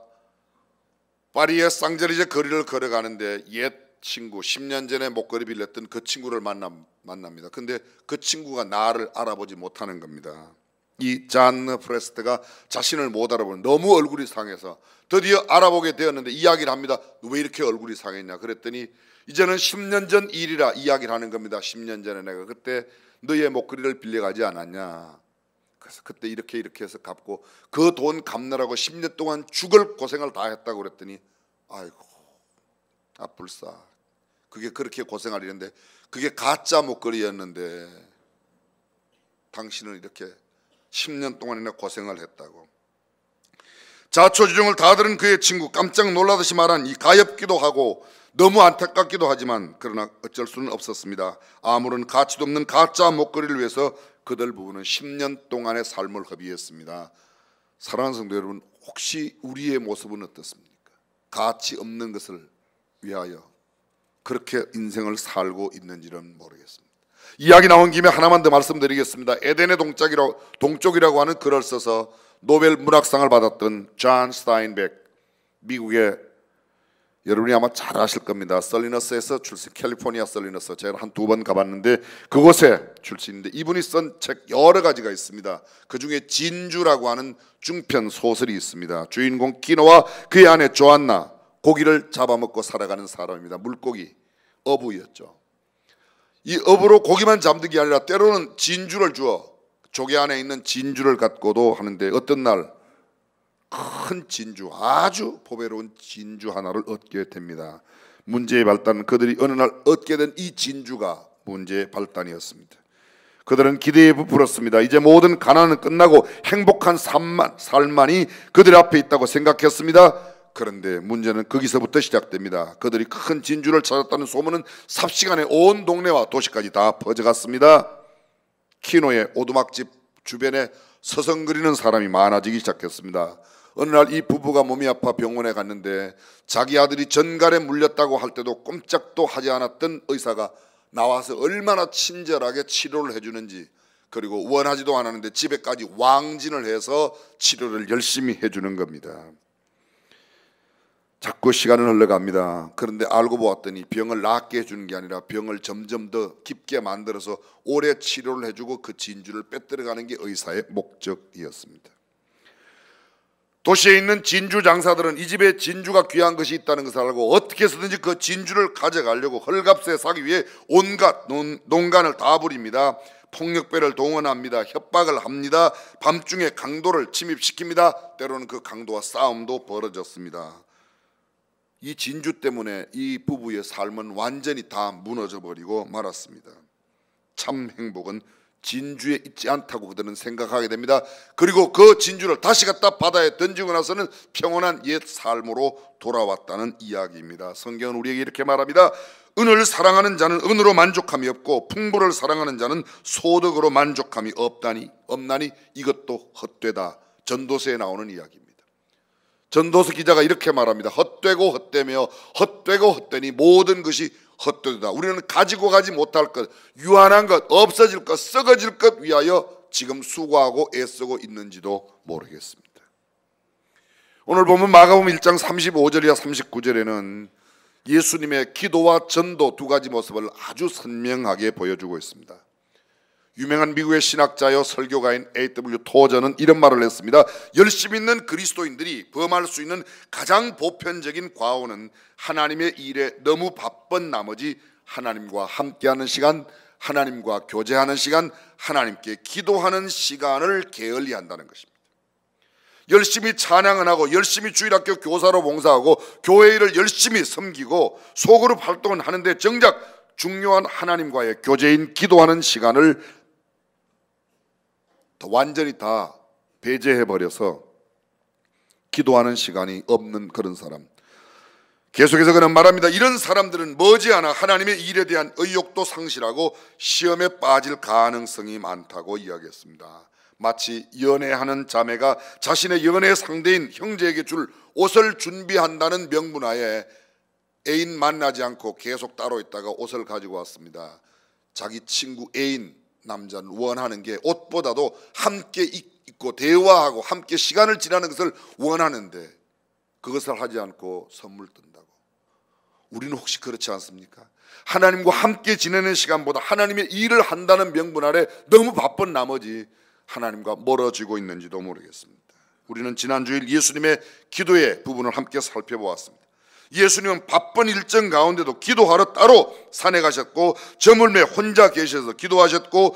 C: 파리의 쌍제리제 거리를 걸어가는데 옛 친구 10년 전에 목걸이 빌렸던 그 친구를 만납니다. 근데 그 친구가 나를 알아보지 못하는 겁니다. 이 잔느 프레스트가 자신을 못 알아보는, 너무 얼굴이 상해서 드디어 알아보게 되었는데 이야기를 합니다. 왜 이렇게 얼굴이 상했냐 그랬더니 이제는 10년 전 일이라 이야기를 하는 겁니다. 10년 전에 내가 그때 너의 목걸이를 빌려가지 않았냐. 그래서 그때 이렇게 해서 갚고 그 돈 갚느라고 10년 동안 죽을 고생을 다 했다고 그랬더니 아이고 불사, 그게 그렇게 고생할 일인데 그게 가짜 목걸이였는데 당신은 이렇게 10년 동안이나 고생을 했다고. 자초지종을 다 들은 그의 친구 깜짝 놀라듯이 말한 이 가엾기도 하고 너무 안타깝기도 하지만 그러나 어쩔 수는 없었습니다. 아무런 가치도 없는 가짜 목걸이를 위해서 그들 부부는 10년 동안의 삶을 허비했습니다. 사랑하는 성도 여러분, 혹시 우리의 모습은 어떻습니까? 가치 없는 것을 위하여 그렇게 인생을 살고 있는지는 모르겠습니다. 이야기 나온 김에 하나만 더 말씀드리겠습니다. 에덴의 동쪽이라고 하는 글을 써서 노벨 문학상을 받았던 존 스타인백, 미국의, 여러분이 아마 잘 아실 겁니다. 설리너스에서 출신, 캘리포니아 설리너스, 제가 한 2번 가봤는데 그곳에 출신인데 이분이 쓴 책 여러 가지가 있습니다. 그 중에 진주라고 하는 중편 소설이 있습니다. 주인공 키노와 그의 아내 조안나, 고기를 잡아먹고 살아가는 사람입니다. 물고기, 어부였죠. 이 어부로 고기만 잡는 게 아니라 때로는 진주를 주어 조개 안에 있는 진주를 갖고도 하는데 어떤 날 큰 진주, 아주 보배로운 진주 하나를 얻게 됩니다. 문제의 발단, 그들이 어느 날 얻게 된 이 진주가 문제의 발단이었습니다. 그들은 기대에 부풀었습니다. 이제 모든 가난은 끝나고 행복한 삶만이 그들 앞에 있다고 생각했습니다. 그런데 문제는 거기서부터 시작됩니다. 그들이 큰 진주를 찾았다는 소문은 삽시간에 온 동네와 도시까지 다 퍼져갔습니다. 키노의 오두막집 주변에 서성거리는 사람이 많아지기 시작했습니다. 어느 날 이 부부가 몸이 아파 병원에 갔는데 자기 아들이 전갈에 물렸다고 할 때도 꼼짝도 하지 않았던 의사가 나와서 얼마나 친절하게 치료를 해주는지, 그리고 원하지도 않았는데 집에까지 왕진을 해서 치료를 열심히 해주는 겁니다. 자꾸 시간은 흘러갑니다. 그런데 알고 보았더니 병을 낫게 해주는 게 아니라 병을 점점 더 깊게 만들어서 오래 치료를 해주고 그 진주를 빼뜨려가는 게 의사의 목적이었습니다. 도시에 있는 진주 장사들은 이 집에 진주가 귀한 것이 있다는 것을 알고 어떻게 해서든지 그 진주를 가져가려고 헐값에 사기 위해 온갖 농간을 다 부립니다. 폭력배를 동원합니다. 협박을 합니다. 밤중에 강도를 침입시킵니다. 때로는 그 강도와 싸움도 벌어졌습니다. 이 진주 때문에 이 부부의 삶은 완전히 다 무너져 버리고 말았습니다. 참 행복은 진주에 있지 않다고 그들은 생각하게 됩니다. 그리고 그 진주를 다시 갖다 바다에 던지고 나서는 평온한 옛 삶으로 돌아왔다는 이야기입니다. 성경은 우리에게 이렇게 말합니다. 은을 사랑하는 자는 은으로 만족함이 없고 풍부를 사랑하는 자는 소득으로 만족함이 없나니 이것도 헛되다. 전도서에 나오는 이야기입니다. 전도서 기자가 이렇게 말합니다. 헛되고 헛되며 헛되고 헛되니 모든 것이 헛되다. 우리는 가지고 가지 못할 것, 유한한 것, 없어질 것, 썩어질 것 위하여 지금 수고하고 애쓰고 있는지도 모르겠습니다. 오늘 보면 마가복음 1장 35절이나 39절에는 예수님의 기도와 전도 두 가지 모습을 아주 선명하게 보여주고 있습니다. 유명한 미국의 신학자요 설교가인 A.W. 토저는 이런 말을 했습니다. 열심히 있는 그리스도인들이 범할 수 있는 가장 보편적인 과오는 하나님의 일에 너무 바쁜 나머지 하나님과 함께하는 시간, 하나님과 교제하는 시간, 하나님께 기도하는 시간을 게을리한다는 것입니다. 열심히 찬양을 하고 열심히 주일학교 교사로 봉사하고 교회 일을 열심히 섬기고 소그룹 활동은 하는데 정작 중요한 하나님과의 교제인 기도하는 시간을 완전히 다 배제해버려서 기도하는 시간이 없는 그런 사람. 계속해서 그는 말합니다. 이런 사람들은 머지않아 하나님의 일에 대한 의욕도 상실하고 시험에 빠질 가능성이 많다고 이야기했습니다. 마치 연애하는 자매가 자신의 연애 상대인 형제에게 줄 옷을 준비한다는 명분하에 애인 만나지 않고 계속 따로 있다가 옷을 가지고 왔습니다. 자기 친구 애인 남자는 원하는 게 옷보다도 함께 있고 대화하고 함께 시간을 지나는 것을 원하는데 그것을 하지 않고 선물 뜬다고. 우리는 혹시 그렇지 않습니까? 하나님과 함께 지내는 시간보다 하나님의 일을 한다는 명분 아래 너무 바쁜 나머지 하나님과 멀어지고 있는지도 모르겠습니다. 우리는 지난주일 예수님의 기도의 부분을 함께 살펴보았습니다. 예수님은 바쁜 일정 가운데도 기도하러 따로 산에 가셨고 저물매 혼자 계셔서 기도하셨고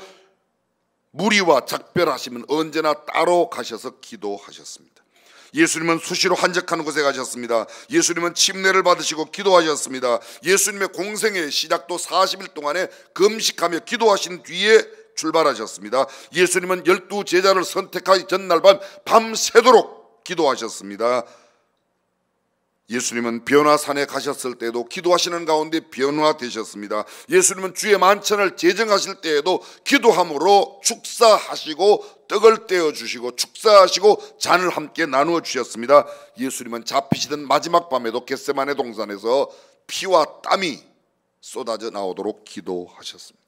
C: 무리와 작별하시면 언제나 따로 가셔서 기도하셨습니다. 예수님은 수시로 한적한 곳에 가셨습니다. 예수님은 침례를 받으시고 기도하셨습니다. 예수님의 공생의 시작도 40일 동안에 금식하며 기도하신 뒤에 출발하셨습니다. 예수님은 12 제자를 선택하기 전날 밤새도록 기도하셨습니다. 예수님은 변화산에 가셨을 때도 기도하시는 가운데 변화되셨습니다. 예수님은 주의 만찬을 제정하실 때에도 기도함으로 축사하시고 떡을 떼어주시고 축사하시고 잔을 함께 나누어 주셨습니다. 예수님은 잡히시던 마지막 밤에도 겟세마네 동산에서 피와 땀이 쏟아져 나오도록 기도하셨습니다.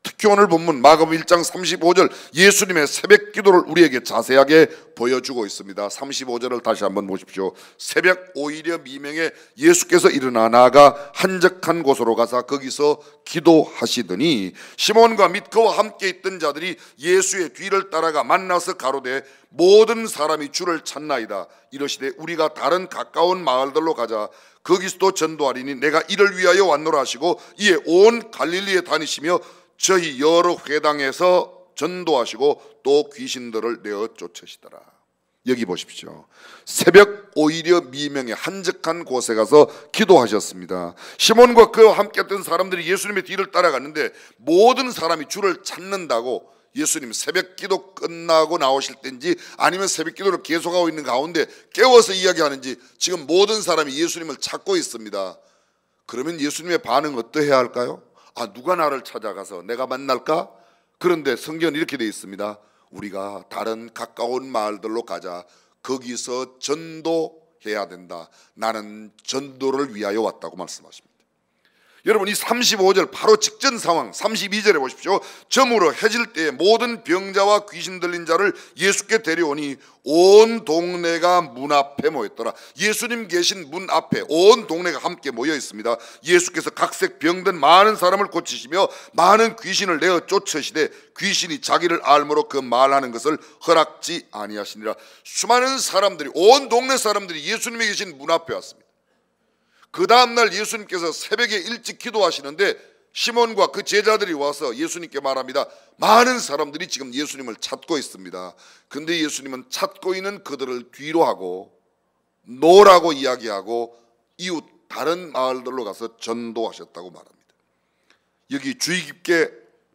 C: 특히 오늘 본문 마가복음 1장 35절 예수님의 새벽 기도를 우리에게 자세하게 보여주고 있습니다. 35절을 다시 한번 보십시오. 새벽 오히려 미명에 예수께서 일어나 나아가 한적한 곳으로 가사 거기서 기도하시더니 시몬과 및 그와 함께 있던 자들이 예수의 뒤를 따라가 만나서 가로되 모든 사람이 주를 찾나이다. 이러시되 우리가 다른 가까운 마을들로 가자. 거기서도 전도하리니 내가 이를 위하여 왔노라 하시고 이에 온 갈릴리에 다니시며 저희 여러 회당에서 전도하시고 또 귀신들을 내어 쫓으시더라. 여기 보십시오. 새벽 오히려 미명에 한적한 곳에 가서 기도하셨습니다. 시몬과 그와 함께 했던 사람들이 예수님의 뒤를 따라갔는데 모든 사람이 주를 찾는다고 예수님 새벽 기도 끝나고 나오실 때인지 아니면 새벽 기도를 계속하고 있는 가운데 깨워서 이야기하는지 지금 모든 사람이 예수님을 찾고 있습니다. 그러면 예수님의 반응 어떠해야 할까요? 누가 나를 찾아가서 내가 만날까? 그런데 성경은 이렇게 되어 있습니다. 우리가 다른 가까운 마을들로 가자. 거기서 전도해야 된다. 나는 전도를 위하여 왔다고 말씀하십니다. 여러분 이 35절 바로 직전 상황 32절에 보십시오. 저물어 해질 때에 모든 병자와 귀신 들린 자를 예수께 데려오니 온 동네가 문 앞에 모였더라. 예수님 계신 문 앞에 온 동네가 함께 모여 있습니다. 예수께서 각색 병든 많은 사람을 고치시며 많은 귀신을 내어 쫓으시되 귀신이 자기를 알므로 그 말하는 것을 허락지 아니하시니라. 수많은 사람들이 온 동네 사람들이 예수님이 계신 문 앞에 왔습니다. 그 다음날 예수님께서 새벽에 일찍 기도하시는데 시몬과 그 제자들이 와서 예수님께 말합니다. 많은 사람들이 지금 예수님을 찾고 있습니다. 근데 예수님은 찾고 있는 그들을 뒤로 하고 노라고 이야기하고 이웃 다른 마을들로 가서 전도하셨다고 말합니다. 여기 주의 깊게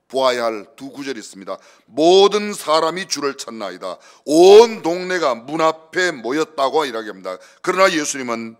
C: 보아야 할 두 구절이 있습니다. 모든 사람이 주를 찾나이다. 온 동네가 문 앞에 모였다고 이야기합니다. 그러나 예수님은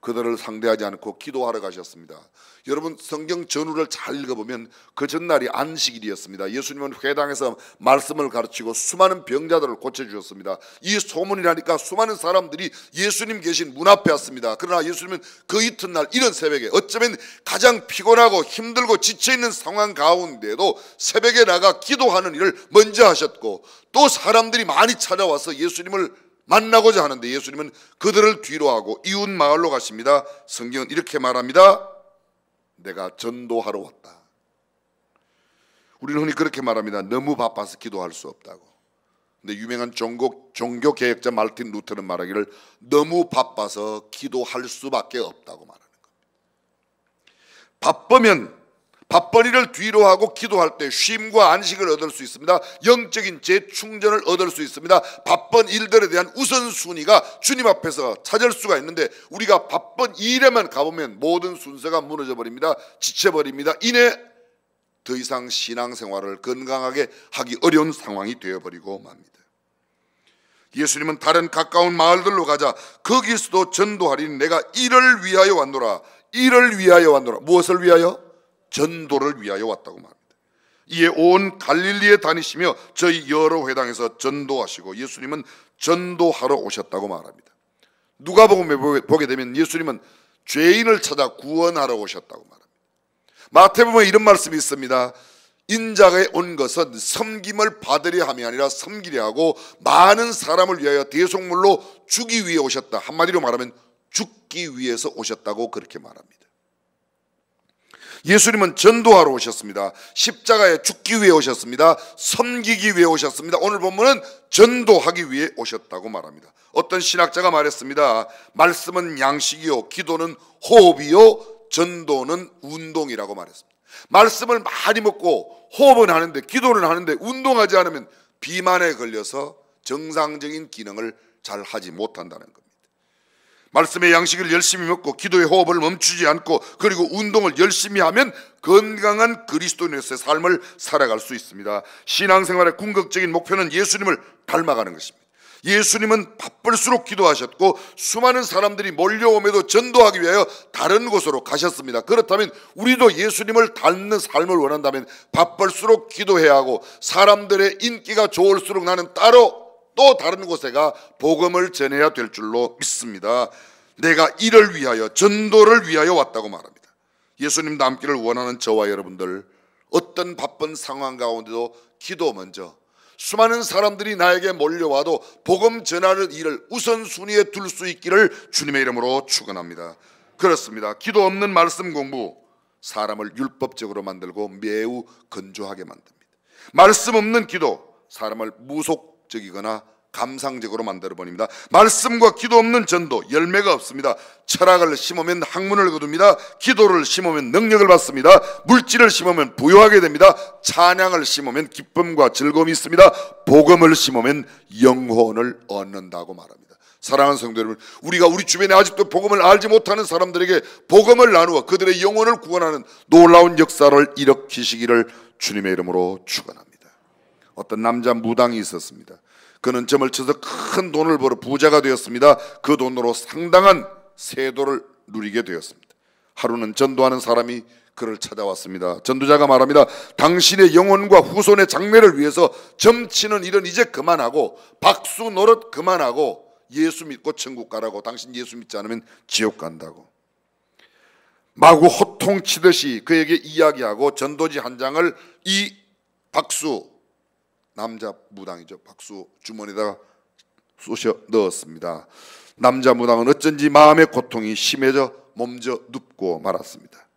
C: 그들을 상대하지 않고 기도하러 가셨습니다. 여러분, 성경 전후를 잘 읽어보면 그 전날이 안식일이었습니다. 예수님은 회당에서 말씀을 가르치고 수많은 병자들을 고쳐주셨습니다. 이 소문이 나니까 수많은 사람들이 예수님 계신 문 앞에 왔습니다. 그러나 예수님은 그 이튿날 이른 새벽에, 어쩌면 가장 피곤하고 힘들고 지쳐있는 상황 가운데도 새벽에 나가 기도하는 일을 먼저 하셨고, 또 사람들이 많이 찾아와서 예수님을 만나고자 하는데 예수님은 그들을 뒤로 하고 이웃 마을로 가십니다. 성경은 이렇게 말합니다. 내가 전도하러 왔다. 우리는 흔히 그렇게 말합니다. 너무 바빠서 기도할 수 없다고. 근데 유명한 종교 개혁자 말틴 루터는 말하기를 너무 바빠서 기도할 수밖에 없다고 말하는 겁니다. 바쁘면 바쁜 일을 뒤로 하고 기도할 때 쉼과 안식을 얻을 수 있습니다. 영적인 재충전을 얻을 수 있습니다. 바쁜 일들에 대한 우선순위가 주님 앞에서 찾을 수가 있는데, 우리가 바쁜 일에만 가보면 모든 순서가 무너져 버립니다. 지쳐버립니다. 이내 더 이상 신앙생활을 건강하게 하기 어려운 상황이 되어버리고 맙니다. 예수님은 다른 가까운 마을들로 가자 거기서도 전도하리니 내가 이를 위하여 왔노라. 이를 위하여 왔노라. 무엇을 위하여? 전도를 위하여 왔다고 말합니다. 이에 온 갈릴리에 다니시며 저희 여러 회당에서 전도하시고 예수님은 전도하러 오셨다고 말합니다. 누가복음에 보게 되면 예수님은 죄인을 찾아 구원하러 오셨다고 말합니다. 마태복음에 이런 말씀이 있습니다. 인자가 온 것은 섬김을 받으려 함이 아니라 섬기려 하고 많은 사람을 위하여 대속물로 주기 위해 오셨다. 한마디로 말하면 죽기 위해서 오셨다고 그렇게 말합니다. 예수님은 전도하러 오셨습니다. 십자가에 죽기 위해 오셨습니다. 섬기기 위해 오셨습니다. 오늘 본문은 전도하기 위해 오셨다고 말합니다. 어떤 신학자가 말했습니다. 말씀은 양식이요, 기도는 호흡이요, 전도는 운동이라고 말했습니다. 말씀을 많이 먹고 호흡은 하는데, 기도는 하는데 운동하지 않으면 비만에 걸려서 정상적인 기능을 잘 하지 못한다는 겁니다. 말씀의 양식을 열심히 먹고 기도의 호흡을 멈추지 않고 그리고 운동을 열심히 하면 건강한 그리스도인으로서의 삶을 살아갈 수 있습니다. 신앙생활의 궁극적인 목표는 예수님을 닮아가는 것입니다. 예수님은 바쁠수록 기도하셨고 수많은 사람들이 몰려옴에도 전도하기 위하여 다른 곳으로 가셨습니다. 그렇다면 우리도 예수님을 닮는 삶을 원한다면 바쁠수록 기도해야 하고, 사람들의 인기가 좋을수록 나는 따로 또 다른 곳에 가 복음을 전해야 될 줄로 믿습니다. 내가 이를 위하여, 전도를 위하여 왔다고 말합니다. 예수님 닮기를 원하는 저와 여러분들, 어떤 바쁜 상황 가운데도 기도 먼저, 수많은 사람들이 나에게 몰려와도 복음 전하는 일을 우선순위에 둘 수 있기를 주님의 이름으로 축원합니다. 그렇습니다. 기도 없는 말씀 공부, 사람을 율법적으로 만들고 매우 건조하게 만듭니다. 말씀 없는 기도, 사람을 무속적이거나 감상적으로 만들어버립니다. 말씀과 기도 없는 전도, 열매가 없습니다. 철학을 심으면 학문을 거둡니다. 기도를 심으면 능력을 받습니다. 물질을 심으면 부유하게 됩니다. 찬양을 심으면 기쁨과 즐거움이 있습니다. 복음을 심으면 영혼을 얻는다고 말합니다. 사랑하는 성도 여러분, 우리가 우리 주변에 아직도 복음을 알지 못하는 사람들에게 복음을 나누어 그들의 영혼을 구원하는 놀라운 역사를 일으키시기를 주님의 이름으로 축원합니다. 어떤 남자 무당이 있었습니다. 그는 점을 쳐서 큰 돈을 벌어 부자가 되었습니다. 그 돈으로 상당한 세도를 누리게 되었습니다. 하루는 전도하는 사람이 그를 찾아왔습니다. 전도자가 말합니다. 당신의 영혼과 후손의 장래를 위해서 점치는 일은 이제 그만하고 박수 노릇 그만하고 예수 믿고 천국 가라고. 당신 예수 믿지 않으면 지옥 간다고. 마구 호통치듯이 그에게 이야기하고 전도지 한 장을 이 박수, 남자 무당이죠, 박수 주머니에다가 쑤셔 넣었습니다. 남자 무당은 어쩐지 마음의 고통이 심해져 몸져 눕고 말았습니다.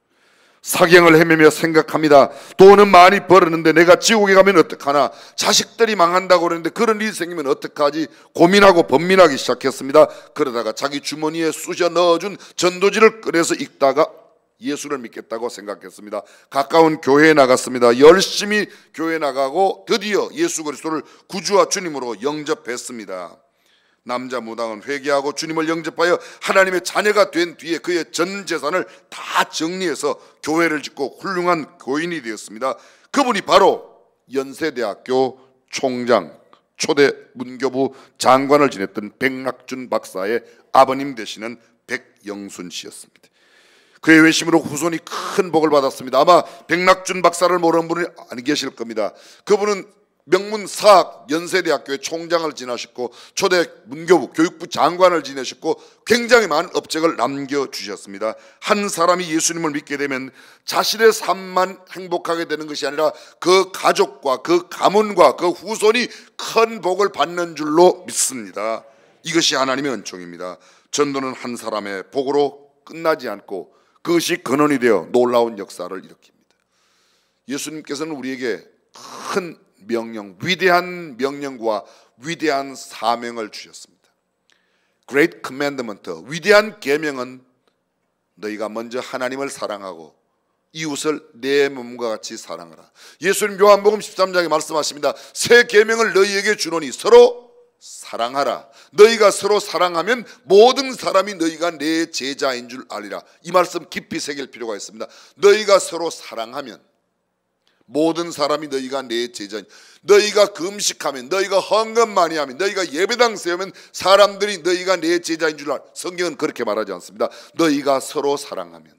C: 사경을 헤매며 생각합니다. 돈은 많이 벌었는데 내가 지옥에 가면 어떡하나, 자식들이 망한다고 그러는데 그런 일이 생기면 어떡하지, 고민하고 번민하기 시작했습니다. 그러다가 자기 주머니에 쑤셔 넣어준 전도지를 꺼내서 읽다가 예수를 믿겠다고 생각했습니다. 가까운 교회에 나갔습니다. 열심히 교회에 나가고 드디어 예수 그리스도를 구주와 주님으로 영접했습니다. 남자 무당은 회개하고 주님을 영접하여 하나님의 자녀가 된 뒤에 그의 전 재산을 다 정리해서 교회를 짓고 훌륭한 교인이 되었습니다. 그분이 바로 연세대학교 총장, 초대 문교부 장관을 지냈던 백낙준 박사의 아버님 되시는 백영순 씨였습니다. 그의 외심으로 후손이 큰 복을 받았습니다. 아마 백낙준 박사를 모르는 분이 안 계실 겁니다. 그분은 명문사학 연세대학교의 총장을 지내셨고 초대 문교부 교육부 장관을 지내셨고 굉장히 많은 업적을 남겨주셨습니다. 한 사람이 예수님을 믿게 되면 자신의 삶만 행복하게 되는 것이 아니라 그 가족과 그 가문과 그 후손이 큰 복을 받는 줄로 믿습니다. 이것이 하나님의 은총입니다. 전도는 한 사람의 복으로 끝나지 않고 그것이 근원이 되어 놀라운 역사를 일으킵니다. 예수님께서는 우리에게 큰 명령, 위대한 명령과 위대한 사명을 주셨습니다. Great Commandment, 위대한 계명은 너희가 먼저 하나님을 사랑하고 이웃을 내 몸과 같이 사랑하라. 예수님 요한복음 13장에 말씀하십니다. 새 계명을 너희에게 주노니 서로 사랑하라. 너희가 서로 사랑하면 모든 사람이 너희가 내 제자인 줄 알리라. 이 말씀 깊이 새길 필요가 있습니다. 너희가 서로 사랑하면 모든 사람이 너희가 내 제자인, 너희가 금식하면, 너희가 헌금 많이 하면, 너희가 예배당 세우면 사람들이 너희가 내 제자인 줄 알아. 성경은 그렇게 말하지 않습니다. 너희가 서로 사랑하면.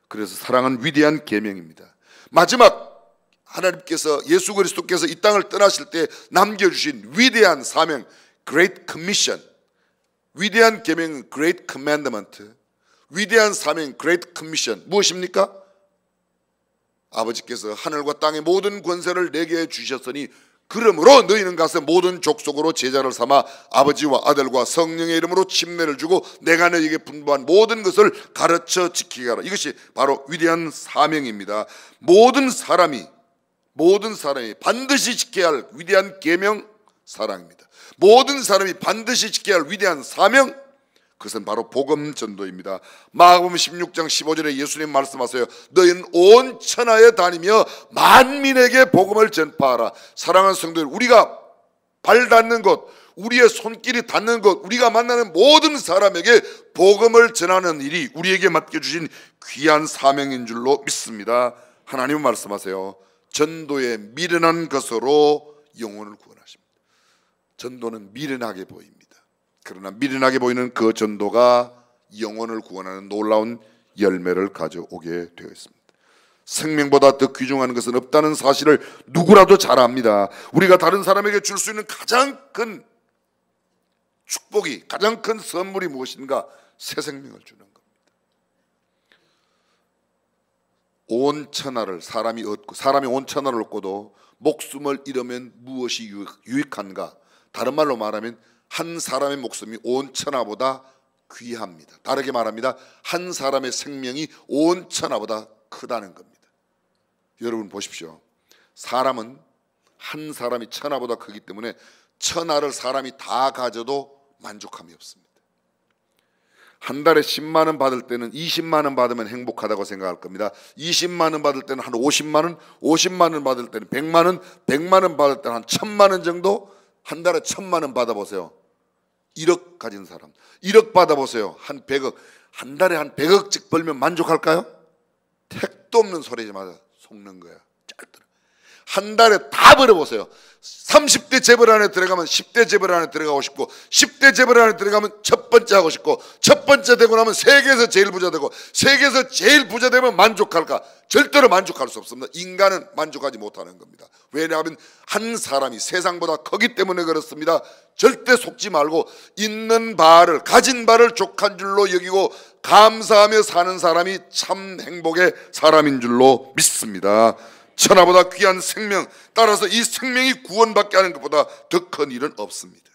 C: 그래서 사랑은 위대한 계명입니다. 마지막 하나님께서 예수 그리스도께서 이 땅을 떠나실 때 남겨주신 위대한 사명, Great Commission, 위대한 계명은 Great Commandment, 위대한 사명, Great Commission 무엇입니까? 아버지께서 하늘과 땅의 모든 권세를 내게 주셨으니 그러므로 너희는 가서 모든 족속으로 제자를 삼아 아버지와 아들과 성령의 이름으로 침례를 주고 내가 너희에게 분부한 모든 것을 가르쳐 지키게 하라. 이것이 바로 위대한 사명입니다. 모든 사람이 반드시 지켜야 할 위대한 계명, 사랑입니다. 모든 사람이 반드시 지켜야 할 위대한 사명, 그것은 바로 복음 전도입니다. 마가복음 16장 15절에 예수님 말씀하세요. 너희는 온 천하에 다니며 만민에게 복음을 전파하라. 사랑하는 성도들, 우리가 발 닿는 곳, 우리의 손길이 닿는 곳, 우리가 만나는 모든 사람에게 복음을 전하는 일이 우리에게 맡겨주신 귀한 사명인 줄로 믿습니다. 하나님은 말씀하세요. 전도에 미련한 것으로 영혼을 구원하십니다. 전도는 미련하게 보입니다. 그러나 미련하게 보이는 그 전도가 영혼을 구원하는 놀라운 열매를 가져오게 되어 있습니다. 생명보다 더 귀중한 것은 없다는 사실을 누구라도 잘 압니다. 우리가 다른 사람에게 줄 수 있는 가장 큰 축복이, 가장 큰 선물이 무엇인가? 새 생명을 주는 겁니다. 온 천하를 사람이 얻고, 사람이 온 천하를 얻고도 목숨을 잃으면 무엇이 유익한가? 다른 말로 말하면 한 사람의 목숨이 온 천하보다 귀합니다. 다르게 말합니다. 한 사람의 생명이 온 천하보다 크다는 겁니다. 여러분 보십시오. 사람은 한 사람이 천하보다 크기 때문에 천하를 사람이 다 가져도 만족함이 없습니다. 한 달에 10만 원 받을 때는 20만 원 받으면 행복하다고 생각할 겁니다. 20만 원 받을 때는 한 50만 원, 50만 원 받을 때는 100만 원, 100만 원 받을 때는 한 1000만 원 정도, 한 달에 1000만 원 받아보세요. 1억 가진 사람, 1억 받아보세요. 한 100억, 한 달에 한 100억씩 벌면 만족할까요? 택도 없는 소리지마자 속는 거야. 짧더라. 한 달에 다 벌어보세요. 30대 재벌 안에 들어가면 10대 재벌 안에 들어가고 싶고, 10대 재벌 안에 들어가면 첫 번째 하고 싶고, 첫 번째 되고 나면 세계에서 제일 부자 되고, 세계에서 제일 부자 되면 만족할까? 절대로 만족할 수 없습니다. 인간은 만족하지 못하는 겁니다. 왜냐하면 한 사람이 세상보다 크기 때문에 그렇습니다. 절대 속지 말고 있는 바를, 가진 바를 족한 줄로 여기고 감사하며 사는 사람이 참 행복의 사람인 줄로 믿습니다. 천하보다 귀한 생명, 따라서 이 생명이 구원받게 하는 것보다 더 큰 일은 없습니다.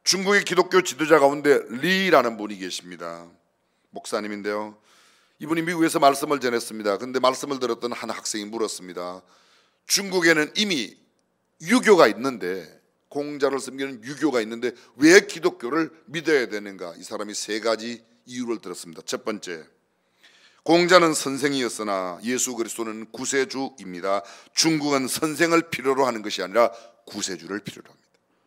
C: 중국의 기독교 지도자 가운데 리라는 분이 계십니다. 목사님인데요, 이분이 미국에서 말씀을 전했습니다. 그런데 말씀을 들었던 한 학생이 물었습니다. 중국에는 이미 유교가 있는데, 공자를 섬기는 유교가 있는데 왜 기독교를 믿어야 되는가? 이 사람이 세 가지 이유를 들었습니다. 첫 번째, 공자는 선생이었으나 예수 그리스도는 구세주입니다. 중국은 선생을 필요로 하는 것이 아니라 구세주를 필요로 합니다.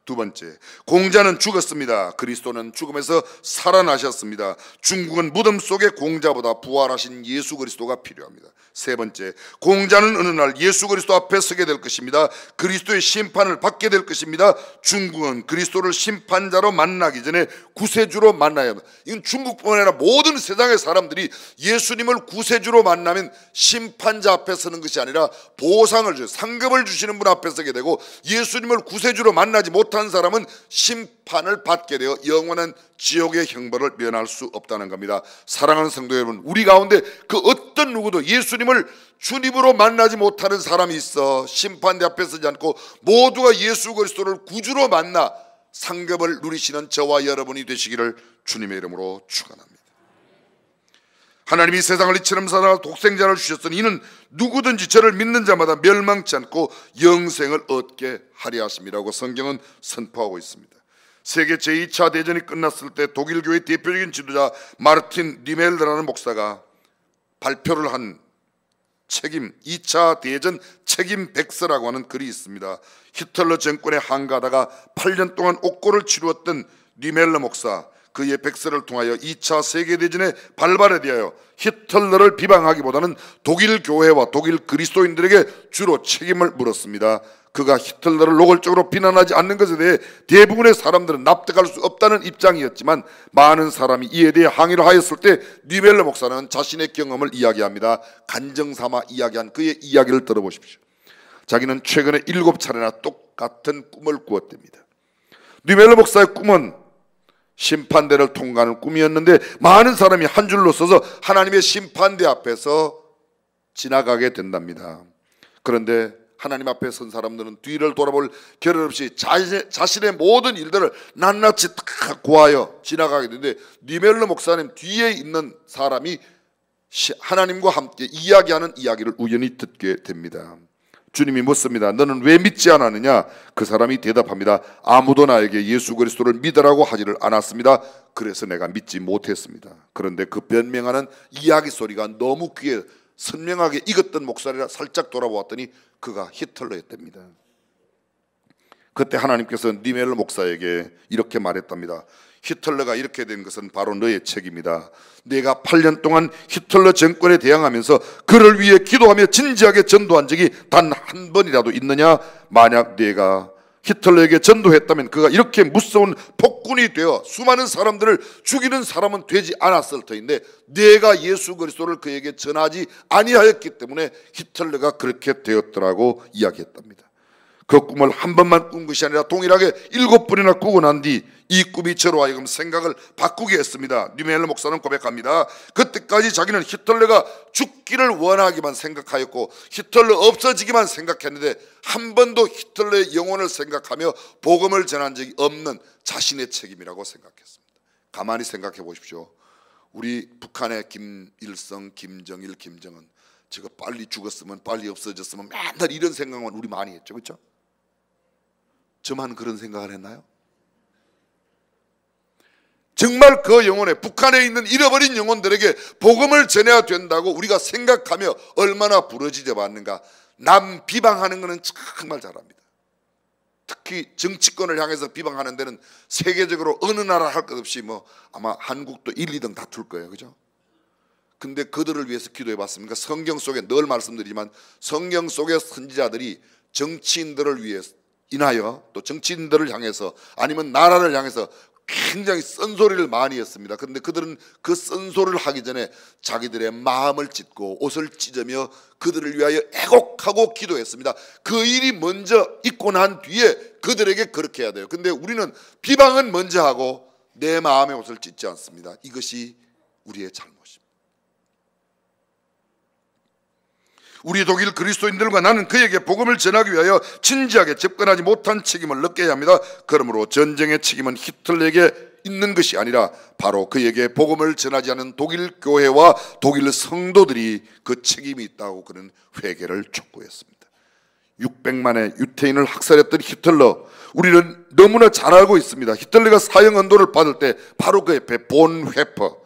C: 두 번째, 공자는 죽었습니다. 그리스도는 죽음에서 살아나셨습니다. 중국은 무덤 속에 공자보다 부활하신 예수 그리스도가 필요합니다. 세 번째, 공자는 어느 날 예수 그리스도 앞에 서게 될 것입니다. 그리스도의 심판을 받게 될 것입니다. 중국은 그리스도를 심판자로 만나기 전에 구세주로 만나야 합니다. 이건 중국뿐만 아니라 모든 세상의 사람들이 예수님을 구세주로 만나면 심판자 앞에 서는 것이 아니라 보상을 주시는, 상급을 주시는 분 앞에 서게 되고, 예수님을 구세주로 만나지 못한 사람은 심판을 받게 되어 영원한 지옥의 형벌을 면할 수 없다는 겁니다. 사랑하는 성도 여러분, 우리 가운데 그 어떤 누구도 예수님을 주님으로 만나지 못하는 사람이 있어 심판대 앞에 서지 않고 모두가 예수 그리스도를 구주로 만나 상급을 누리시는 저와 여러분이 되시기를 주님의 이름으로 축원합니다. 하나님이 세상을 이처럼 사랑하사 독생자를 주셨으니 이는 누구든지 저를 믿는 자마다 멸망치 않고 영생을 얻게 하려 하심이라고 성경은 선포하고 있습니다. 세계 제2차 대전이 끝났을 때 독일교의 대표적인 지도자 마르틴 니멜르라는 목사가 발표를 한 책임, 2차 대전 책임 백서라고 하는 글이 있습니다. 히틀러 정권에 항거하다가 8년 동안 옥고를 치루었던 니멜르 목사, 그의 백서를 통하여 2차 세계대전의 발발에 대하여 히틀러를 비방하기보다는 독일 교회와 독일 그리스도인들에게 주로 책임을 물었습니다. 그가 히틀러를 노골적으로 비난하지 않는 것에 대해 대부분의 사람들은 납득할 수 없다는 입장이었지만, 많은 사람이 이에 대해 항의를 하였을 때 니멜르 목사는 자신의 경험을 이야기합니다. 간증삼아 이야기한 그의 이야기를 들어보십시오. 자기는 최근에 7차례나 똑같은 꿈을 꾸었답니다. 니멜르 목사의 꿈은 심판대를 통과하는 꿈이었는데, 많은 사람이 한 줄로 서서 하나님의 심판대 앞에서 지나가게 된답니다. 그런데 하나님 앞에 선 사람들은 뒤를 돌아볼 겨를 없이 자신의 모든 일들을 낱낱이 다 고하여 지나가게 되는데, 니멜르 목사님 뒤에 있는 사람이 하나님과 함께 이야기하는 이야기를 우연히 듣게 됩니다. 주님이 묻습니다. 너는 왜 믿지 않았느냐? 그 사람이 대답합니다. 아무도 나에게 예수 그리스도를 믿으라고 하지를 않았습니다. 그래서 내가 믿지 못했습니다. 그런데 그 변명하는 이야기 소리가 너무 귀에 선명하게 익었던 목소리라 살짝 돌아보았더니 그가 히틀러였답니다. 그때 하나님께서 니멜르 목사에게 이렇게 말했답니다. 히틀러가 이렇게 된 것은 바로 너의 책임이다. 내가 8년 동안 히틀러 정권에 대항하면서 그를 위해 기도하며 진지하게 전도한 적이 단 한 번이라도 있느냐? 만약 내가 히틀러에게 전도했다면 그가 이렇게 무서운 폭군이 되어 수많은 사람들을 죽이는 사람은 되지 않았을 터인데, 내가 예수 그리스도를 그에게 전하지 아니하였기 때문에 히틀러가 그렇게 되었더라고 이야기했답니다. 그 꿈을 한 번만 꾼 것이 아니라 동일하게 7번이나 꾸고 난 뒤 이 꿈이 저로 하여금 생각을 바꾸게 했습니다. 니멜르 목사는 고백합니다. 그때까지 자기는 히틀러가 죽기를 원하기만 생각하였고 히틀러 없어지기만 생각했는데, 한 번도 히틀러의 영혼을 생각하며 복음을 전한 적이 없는 자신의 책임이라고 생각했습니다. 가만히 생각해 보십시오. 우리 북한의 김일성, 김정일, 김정은, 저거 빨리 죽었으면, 빨리 없어졌으면, 맨날 이런 생각만 우리 많이 했죠, 그렇죠? 저만 그런 생각을 했나요? 정말 그 영혼에, 북한에 있는 잃어버린 영혼들에게 복음을 전해야 된다고 우리가 생각하며 얼마나 부러지게 봤는가. 남 비방하는 것은 정말 잘합니다. 특히 정치권을 향해서 비방하는 데는 세계적으로 어느 나라 할 것 없이 아마 한국도 1, 2등 다툴 거예요, 그죠? 근데 그들을 위해서 기도해 봤습니까? 성경 속에 늘 말씀드리지만 성경 속의 선지자들이 정치인들을 위해서 인하여, 또 정치인들을 향해서, 아니면 나라를 향해서 굉장히 쓴소리를 많이 했습니다. 그런데 그들은 그 쓴소리를 하기 전에 자기들의 마음을 찢고 옷을 찢으며 그들을 위하여 애곡하고 기도했습니다. 그 일이 먼저 있고 난 뒤에 그들에게 그렇게 해야 돼요. 근데 우리는 비방은 먼저 하고 내 마음의 옷을 찢지 않습니다. 이것이 우리의 잘못입니다. 우리 독일 그리스도인들과 나는 그에게 복음을 전하기 위하여 진지하게 접근하지 못한 책임을 느껴야 합니다. 그러므로 전쟁의 책임은 히틀러에게 있는 것이 아니라 바로 그에게 복음을 전하지 않은 독일 교회와 독일 성도들이 그 책임이 있다고 그는 회개를 촉구했습니다. 600만의 유태인을 학살했던 히틀러, 우리는 너무나 잘 알고 있습니다. 히틀러가 사형 언도를 받을 때 바로 그 옆에 본 회퍼,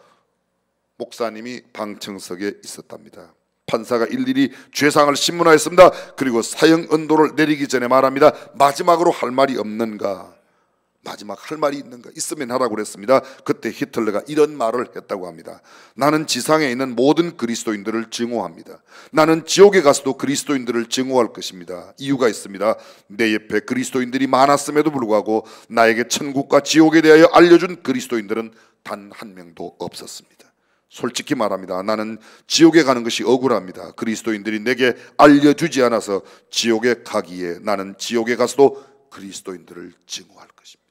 C: 목사님이 방청석에 있었답니다. 판사가 일일이 죄상을 신문하였습니다. 그리고 사형 언도를 내리기 전에 말합니다. 마지막으로 할 말이 없는가? 마지막 할 말이 있는가? 있으면 하라고 그랬습니다. 그때 히틀러가 이런 말을 했다고 합니다. 나는 지상에 있는 모든 그리스도인들을 증오합니다. 나는 지옥에 가서도 그리스도인들을 증오할 것입니다. 이유가 있습니다. 내 옆에 그리스도인들이 많았음에도 불구하고 나에게 천국과 지옥에 대하여 알려준 그리스도인들은 단 한 명도 없었습니다. 솔직히 말합니다. 나는 지옥에 가는 것이 억울합니다. 그리스도인들이 내게 알려주지 않아서 지옥에 가기에 나는 지옥에 가서도 그리스도인들을 증오할 것입니다.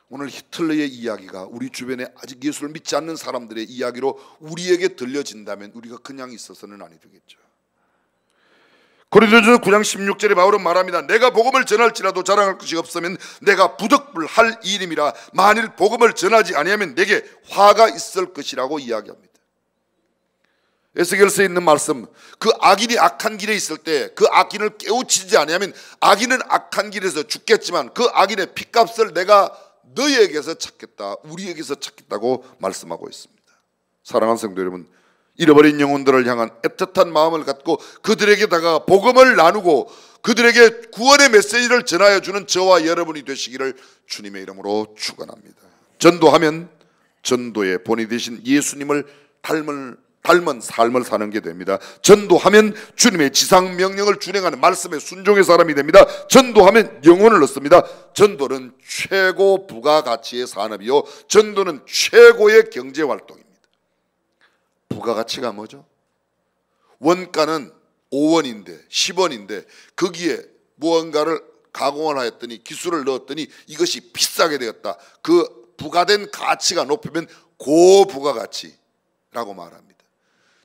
C: 오늘 히틀러의 이야기가 우리 주변에 아직 예수를 믿지 않는 사람들의 이야기로 우리에게 들려진다면 우리가 그냥 있어서는 아니 되겠죠. 고린도전서 9장 16절에 바울은 말합니다. 내가 복음을 전할지라도 자랑할 것이 없으면 내가 부득불할 일임이라. 만일 복음을 전하지 아니하면 내게 화가 있을 것이라고 이야기합니다. 에스겔서에 있는 말씀, 그 악인이 악한 길에 있을 때 그 악인을 깨우치지 아니하면 악인은 악한 길에서 죽겠지만 그 악인의 핏값을 내가 너희에게서 찾겠다, 우리에게서 찾겠다고 말씀하고 있습니다. 사랑하는 성도 여러분, 잃어버린 영혼들을 향한 애틋한 마음을 갖고 그들에게다가 복음을 나누고 그들에게 구원의 메시지를 전하여 주는 저와 여러분이 되시기를 주님의 이름으로 축원합니다. 전도하면 전도의 본이 되신 예수님을 닮은 삶을 사는 게 됩니다. 전도하면 주님의 지상 명령을 준행하는 말씀의 순종의 사람이 됩니다. 전도하면 영혼을 얻습니다. 전도는 최고 부가가치의 산업이요, 전도는 최고의 경제활동입니다. 부가가치가 뭐죠? 원가는 5원인데 10원인데 거기에 무언가를 가공을 하였더니 기술을 넣었더니 이것이 비싸게 되었다. 그 부가된 가치가 높으면 고부가가치라고 말합니다.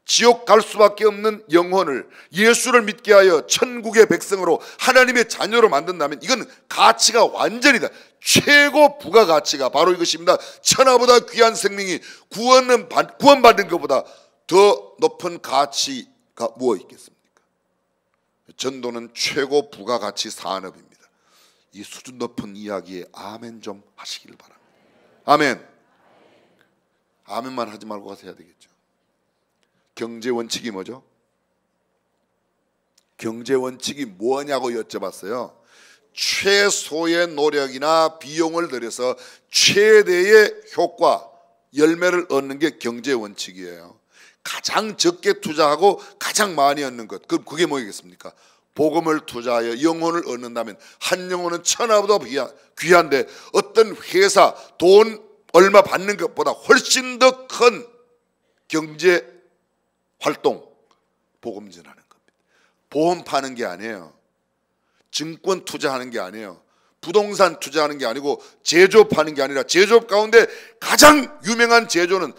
C: 지옥 갈 수밖에 없는 영혼을 예수를 믿게 하여 천국의 백성으로 하나님의 자녀로 만든다면 이건 가치가 완전이다. 최고 부가가치가 바로 이것입니다. 천하보다 귀한 생명이 구원받는 것보다 더 높은 가치가 무엇 있겠습니까? 전도는 최고 부가가치 산업입니다. 이 수준 높은 이야기에 아멘 좀 하시길 바랍니다. 아멘. 아멘만 하지 말고 가서 해야 되겠죠. 경제 원칙이 뭐죠? 경제 원칙이 뭐냐고 여쭤봤어요. 최소의 노력이나 비용을 들여서 최대의 효과, 열매를 얻는 게 경제 원칙이에요. 가장 적게 투자하고 가장 많이 얻는 것, 그게 뭐겠습니까? 복음을 투자하여 영혼을 얻는다면 한 영혼은 천하보다 귀한데 어떤 회사 돈 얼마 받는 것보다 훨씬 더 큰 경제 활동, 복음 전하는 겁니다. 보험 파는 게 아니에요. 증권 투자하는 게 아니에요. 부동산 투자하는 게 아니고 제조업하는 게 아니라 제조업 가운데 가장 유명한 제조는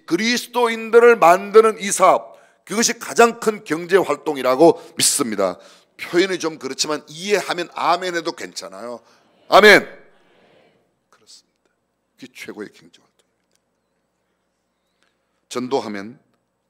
C: 그리스도인들을 만드는 이 사업, 그것이 가장 큰 경제 활동이라고 믿습니다. 표현이 좀 그렇지만 이해하면 아멘 해도 괜찮아요. 아멘. 그렇습니다. 그게 최고의 경제 활동입니다. 전도하면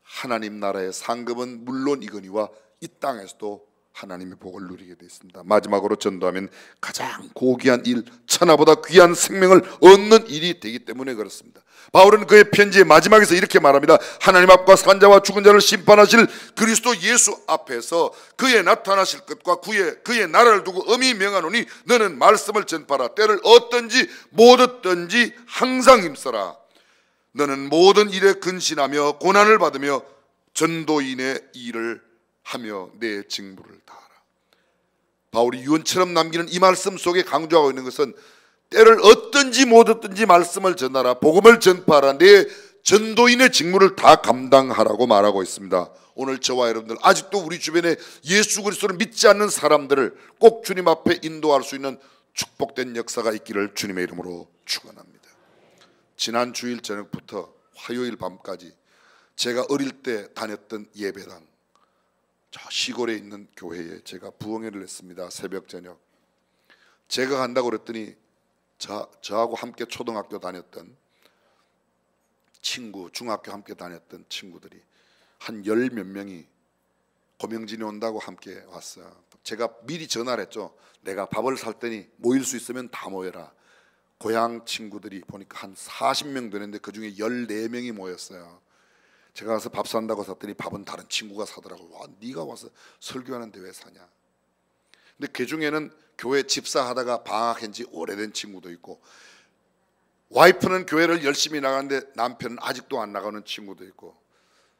C: 하나님 나라의 상급은 물론이거니와 이 땅에서도 하나님의 복을 누리게 되어 있습니다. 마지막으로 전도하면 가장 고귀한 일, 천하보다 귀한 생명을 얻는 일이 되기 때문에 그렇습니다. 바울은 그의 편지의 마지막에서 이렇게 말합니다. 하나님 앞과 산자와 죽은 자를 심판하실 그리스도 예수 앞에서 그의 나타나실 것과 그의 나라를 두고 엄히 명하노니 너는 말씀을 전파하라. 때를 얻든지 못 얻든지 항상 힘써라. 너는 모든 일에 근신하며 고난을 받으며 전도인의 일을 하며 내 직무를 다하라. 바울이 유언처럼 남기는 이 말씀 속에 강조하고 있는 것은 때를 얻든지 못 얻든지 말씀을 전하라, 복음을 전파하라, 내 전도인의 직무를 다 감당하라고 말하고 있습니다. 오늘 저와 여러분들 아직도 우리 주변에 예수 그리스도를 믿지 않는 사람들을 꼭 주님 앞에 인도할 수 있는 축복된 역사가 있기를 주님의 이름으로 축원합니다. 지난 주일 저녁부터 화요일 밤까지 제가 어릴 때 다녔던 예배당, 저 시골에 있는 교회에 제가 부흥회를 했습니다. 새벽 저녁. 제가 간다고 그랬더니 저하고 함께 초등학교 다녔던 친구, 중학교 함께 다녔던 친구들이 한 열 몇 명이 고명진이 온다고 함께 왔어요. 제가 미리 전화를 했죠. 내가 밥을 살 테니 모일 수 있으면 다 모여라. 고향 친구들이 보니까 한 40명 되는데 그중에 14명이 모였어요. 제가 가서 밥 산다고 샀더니 밥은 다른 친구가 사더라고요. 와, 네가 와서 설교하는데 왜 사냐. 근데 그 중에는 교회 집사하다가 방학한 지 오래된 친구도 있고, 와이프는 교회를 열심히 나가는데 남편은 아직도 안 나가는 친구도 있고,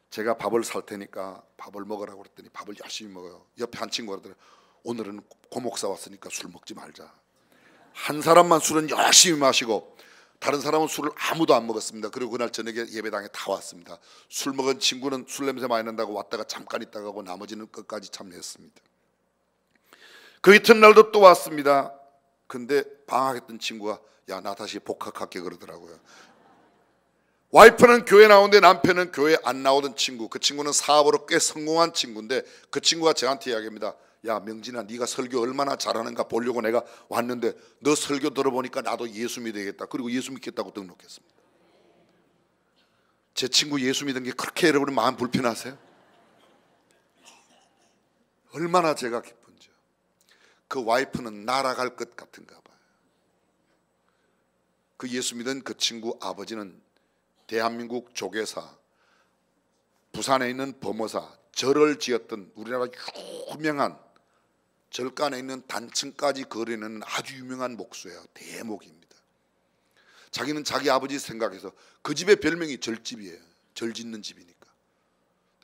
C: 제가 밥을 살 테니까 밥을 먹으라고 그랬더니 밥을 열심히 먹어요. 옆에 한 친구가 그러더라고요. 오늘은 고목사 왔으니까 술 먹지 말자. 한 사람만 술은 열심히 마시고 다른 사람은 술을 아무도 안 먹었습니다. 그리고 그날 저녁에 예배당에 다 왔습니다. 술 먹은 친구는 술 냄새 많이 난다고 왔다가 잠깐 있다가 가고 나머지는 끝까지 참여했습니다. 그 이튿날도 또 왔습니다. 근데 방학했던 친구가 야, 나 다시 복학할게 그러더라고요. 와이프는 교회 나오는데 남편은 교회 안 나오던 친구, 그 친구는 사업으로 꽤 성공한 친구인데 그 친구가 저한테 이야기합니다. 야, 명진아, 네가 설교 얼마나 잘하는가 보려고 내가 왔는데 너 설교 들어보니까 나도 예수 믿어야겠다. 그리고 예수 믿겠다고 등록했습니다. 제 친구 예수 믿은 게 그렇게 여러분 마음 불편하세요? 얼마나 제가 기쁜지요. 그 와이프는 날아갈 것 같은가 봐요. 그 예수 믿은 그 친구 아버지는 대한민국 조계사, 부산에 있는 범어사, 절을 지었던 우리나라 유명한 절간에 있는 단층까지 거리는 아주 유명한 목수예요. 대목입니다. 자기는 자기 아버지 생각해서 그 집의 별명이 절집이에요. 절 짓는 집이니까.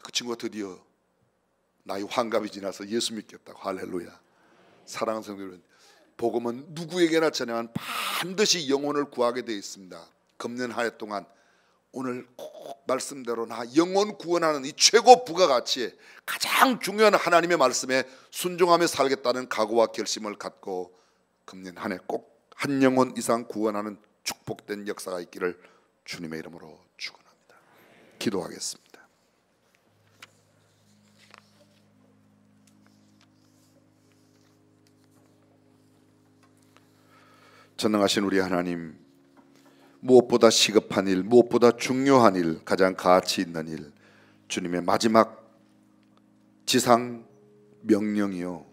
C: 그 친구가 드디어 나이 환갑이 지나서 예수 믿겠다고. 할렐루야. 사랑하는 성도 여러분, 복음은 누구에게나 전하면 반드시 영혼을 구하게 되어 있습니다. 금년 한 해 동안 오늘 꼭 말씀대로 나 영혼 구원하는 이 최고 부가가치에 가장 중요한 하나님의 말씀에 순종하며 살겠다는 각오와 결심을 갖고 금년 한 해 꼭 한 영혼 이상 구원하는 축복된 역사가 있기를 주님의 이름으로 축원합니다. 기도하겠습니다. 전능하신 우리 하나님, 무엇보다 시급한 일, 무엇보다 중요한 일, 가장 가치 있는 일, 주님의 마지막 지상 명령이요,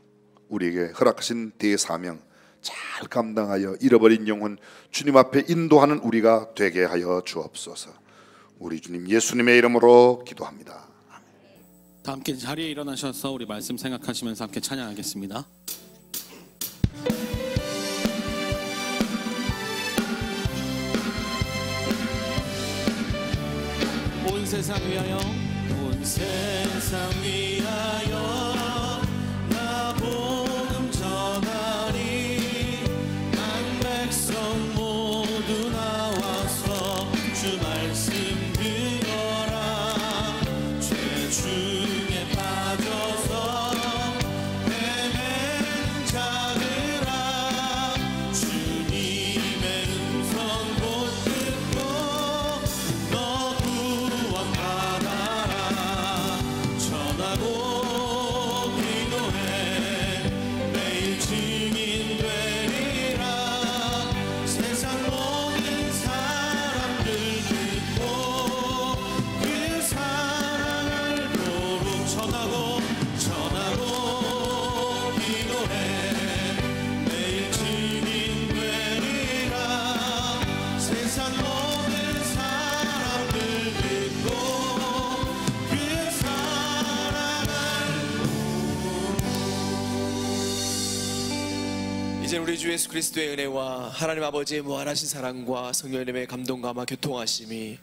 C: 우리에게 허락하신 대사명 잘 감당하여 잃어버린 영혼 주님 앞에 인도하는 우리가 되게 하여 주옵소서. 우리 주님 예수님의 이름으로 기도합니다.
B: 다 함께 자리에 일어나셔서 우리 말씀 생각하시면서 함께 찬양하겠습니다. 온 세상 위하여, 온 세상 위하여 나 복음 전하리. 한 백성 모두 나와서 주 말씀 들어라. 죄 중에 빠져서 헤매는 자들아, 주님의 음성 곧 듣고 너 구원받아라. 전하고 기도해 매일 증인 되리라. 세상 모든 사람들 듣고 그 사랑 알도록 전하고 기도해 매일 증인 되리라. 세상 모든 사람들 듣고 그 사랑
A: 이제 우리 주 예수 그리스도의 은혜와 하나님 아버지의 무한하신 사랑과 성령님의 감동감화 교통하심이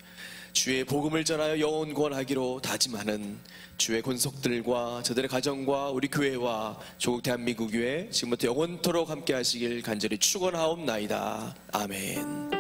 A: 주의 복음을 전하여 영혼 구원하기로 다짐하는 주의 권속들과 저들의 가정과 우리 교회와 조국 대한민국 교회 지금부터 영원토록 함께 하시길 간절히 축원하옵나이다. 아멘.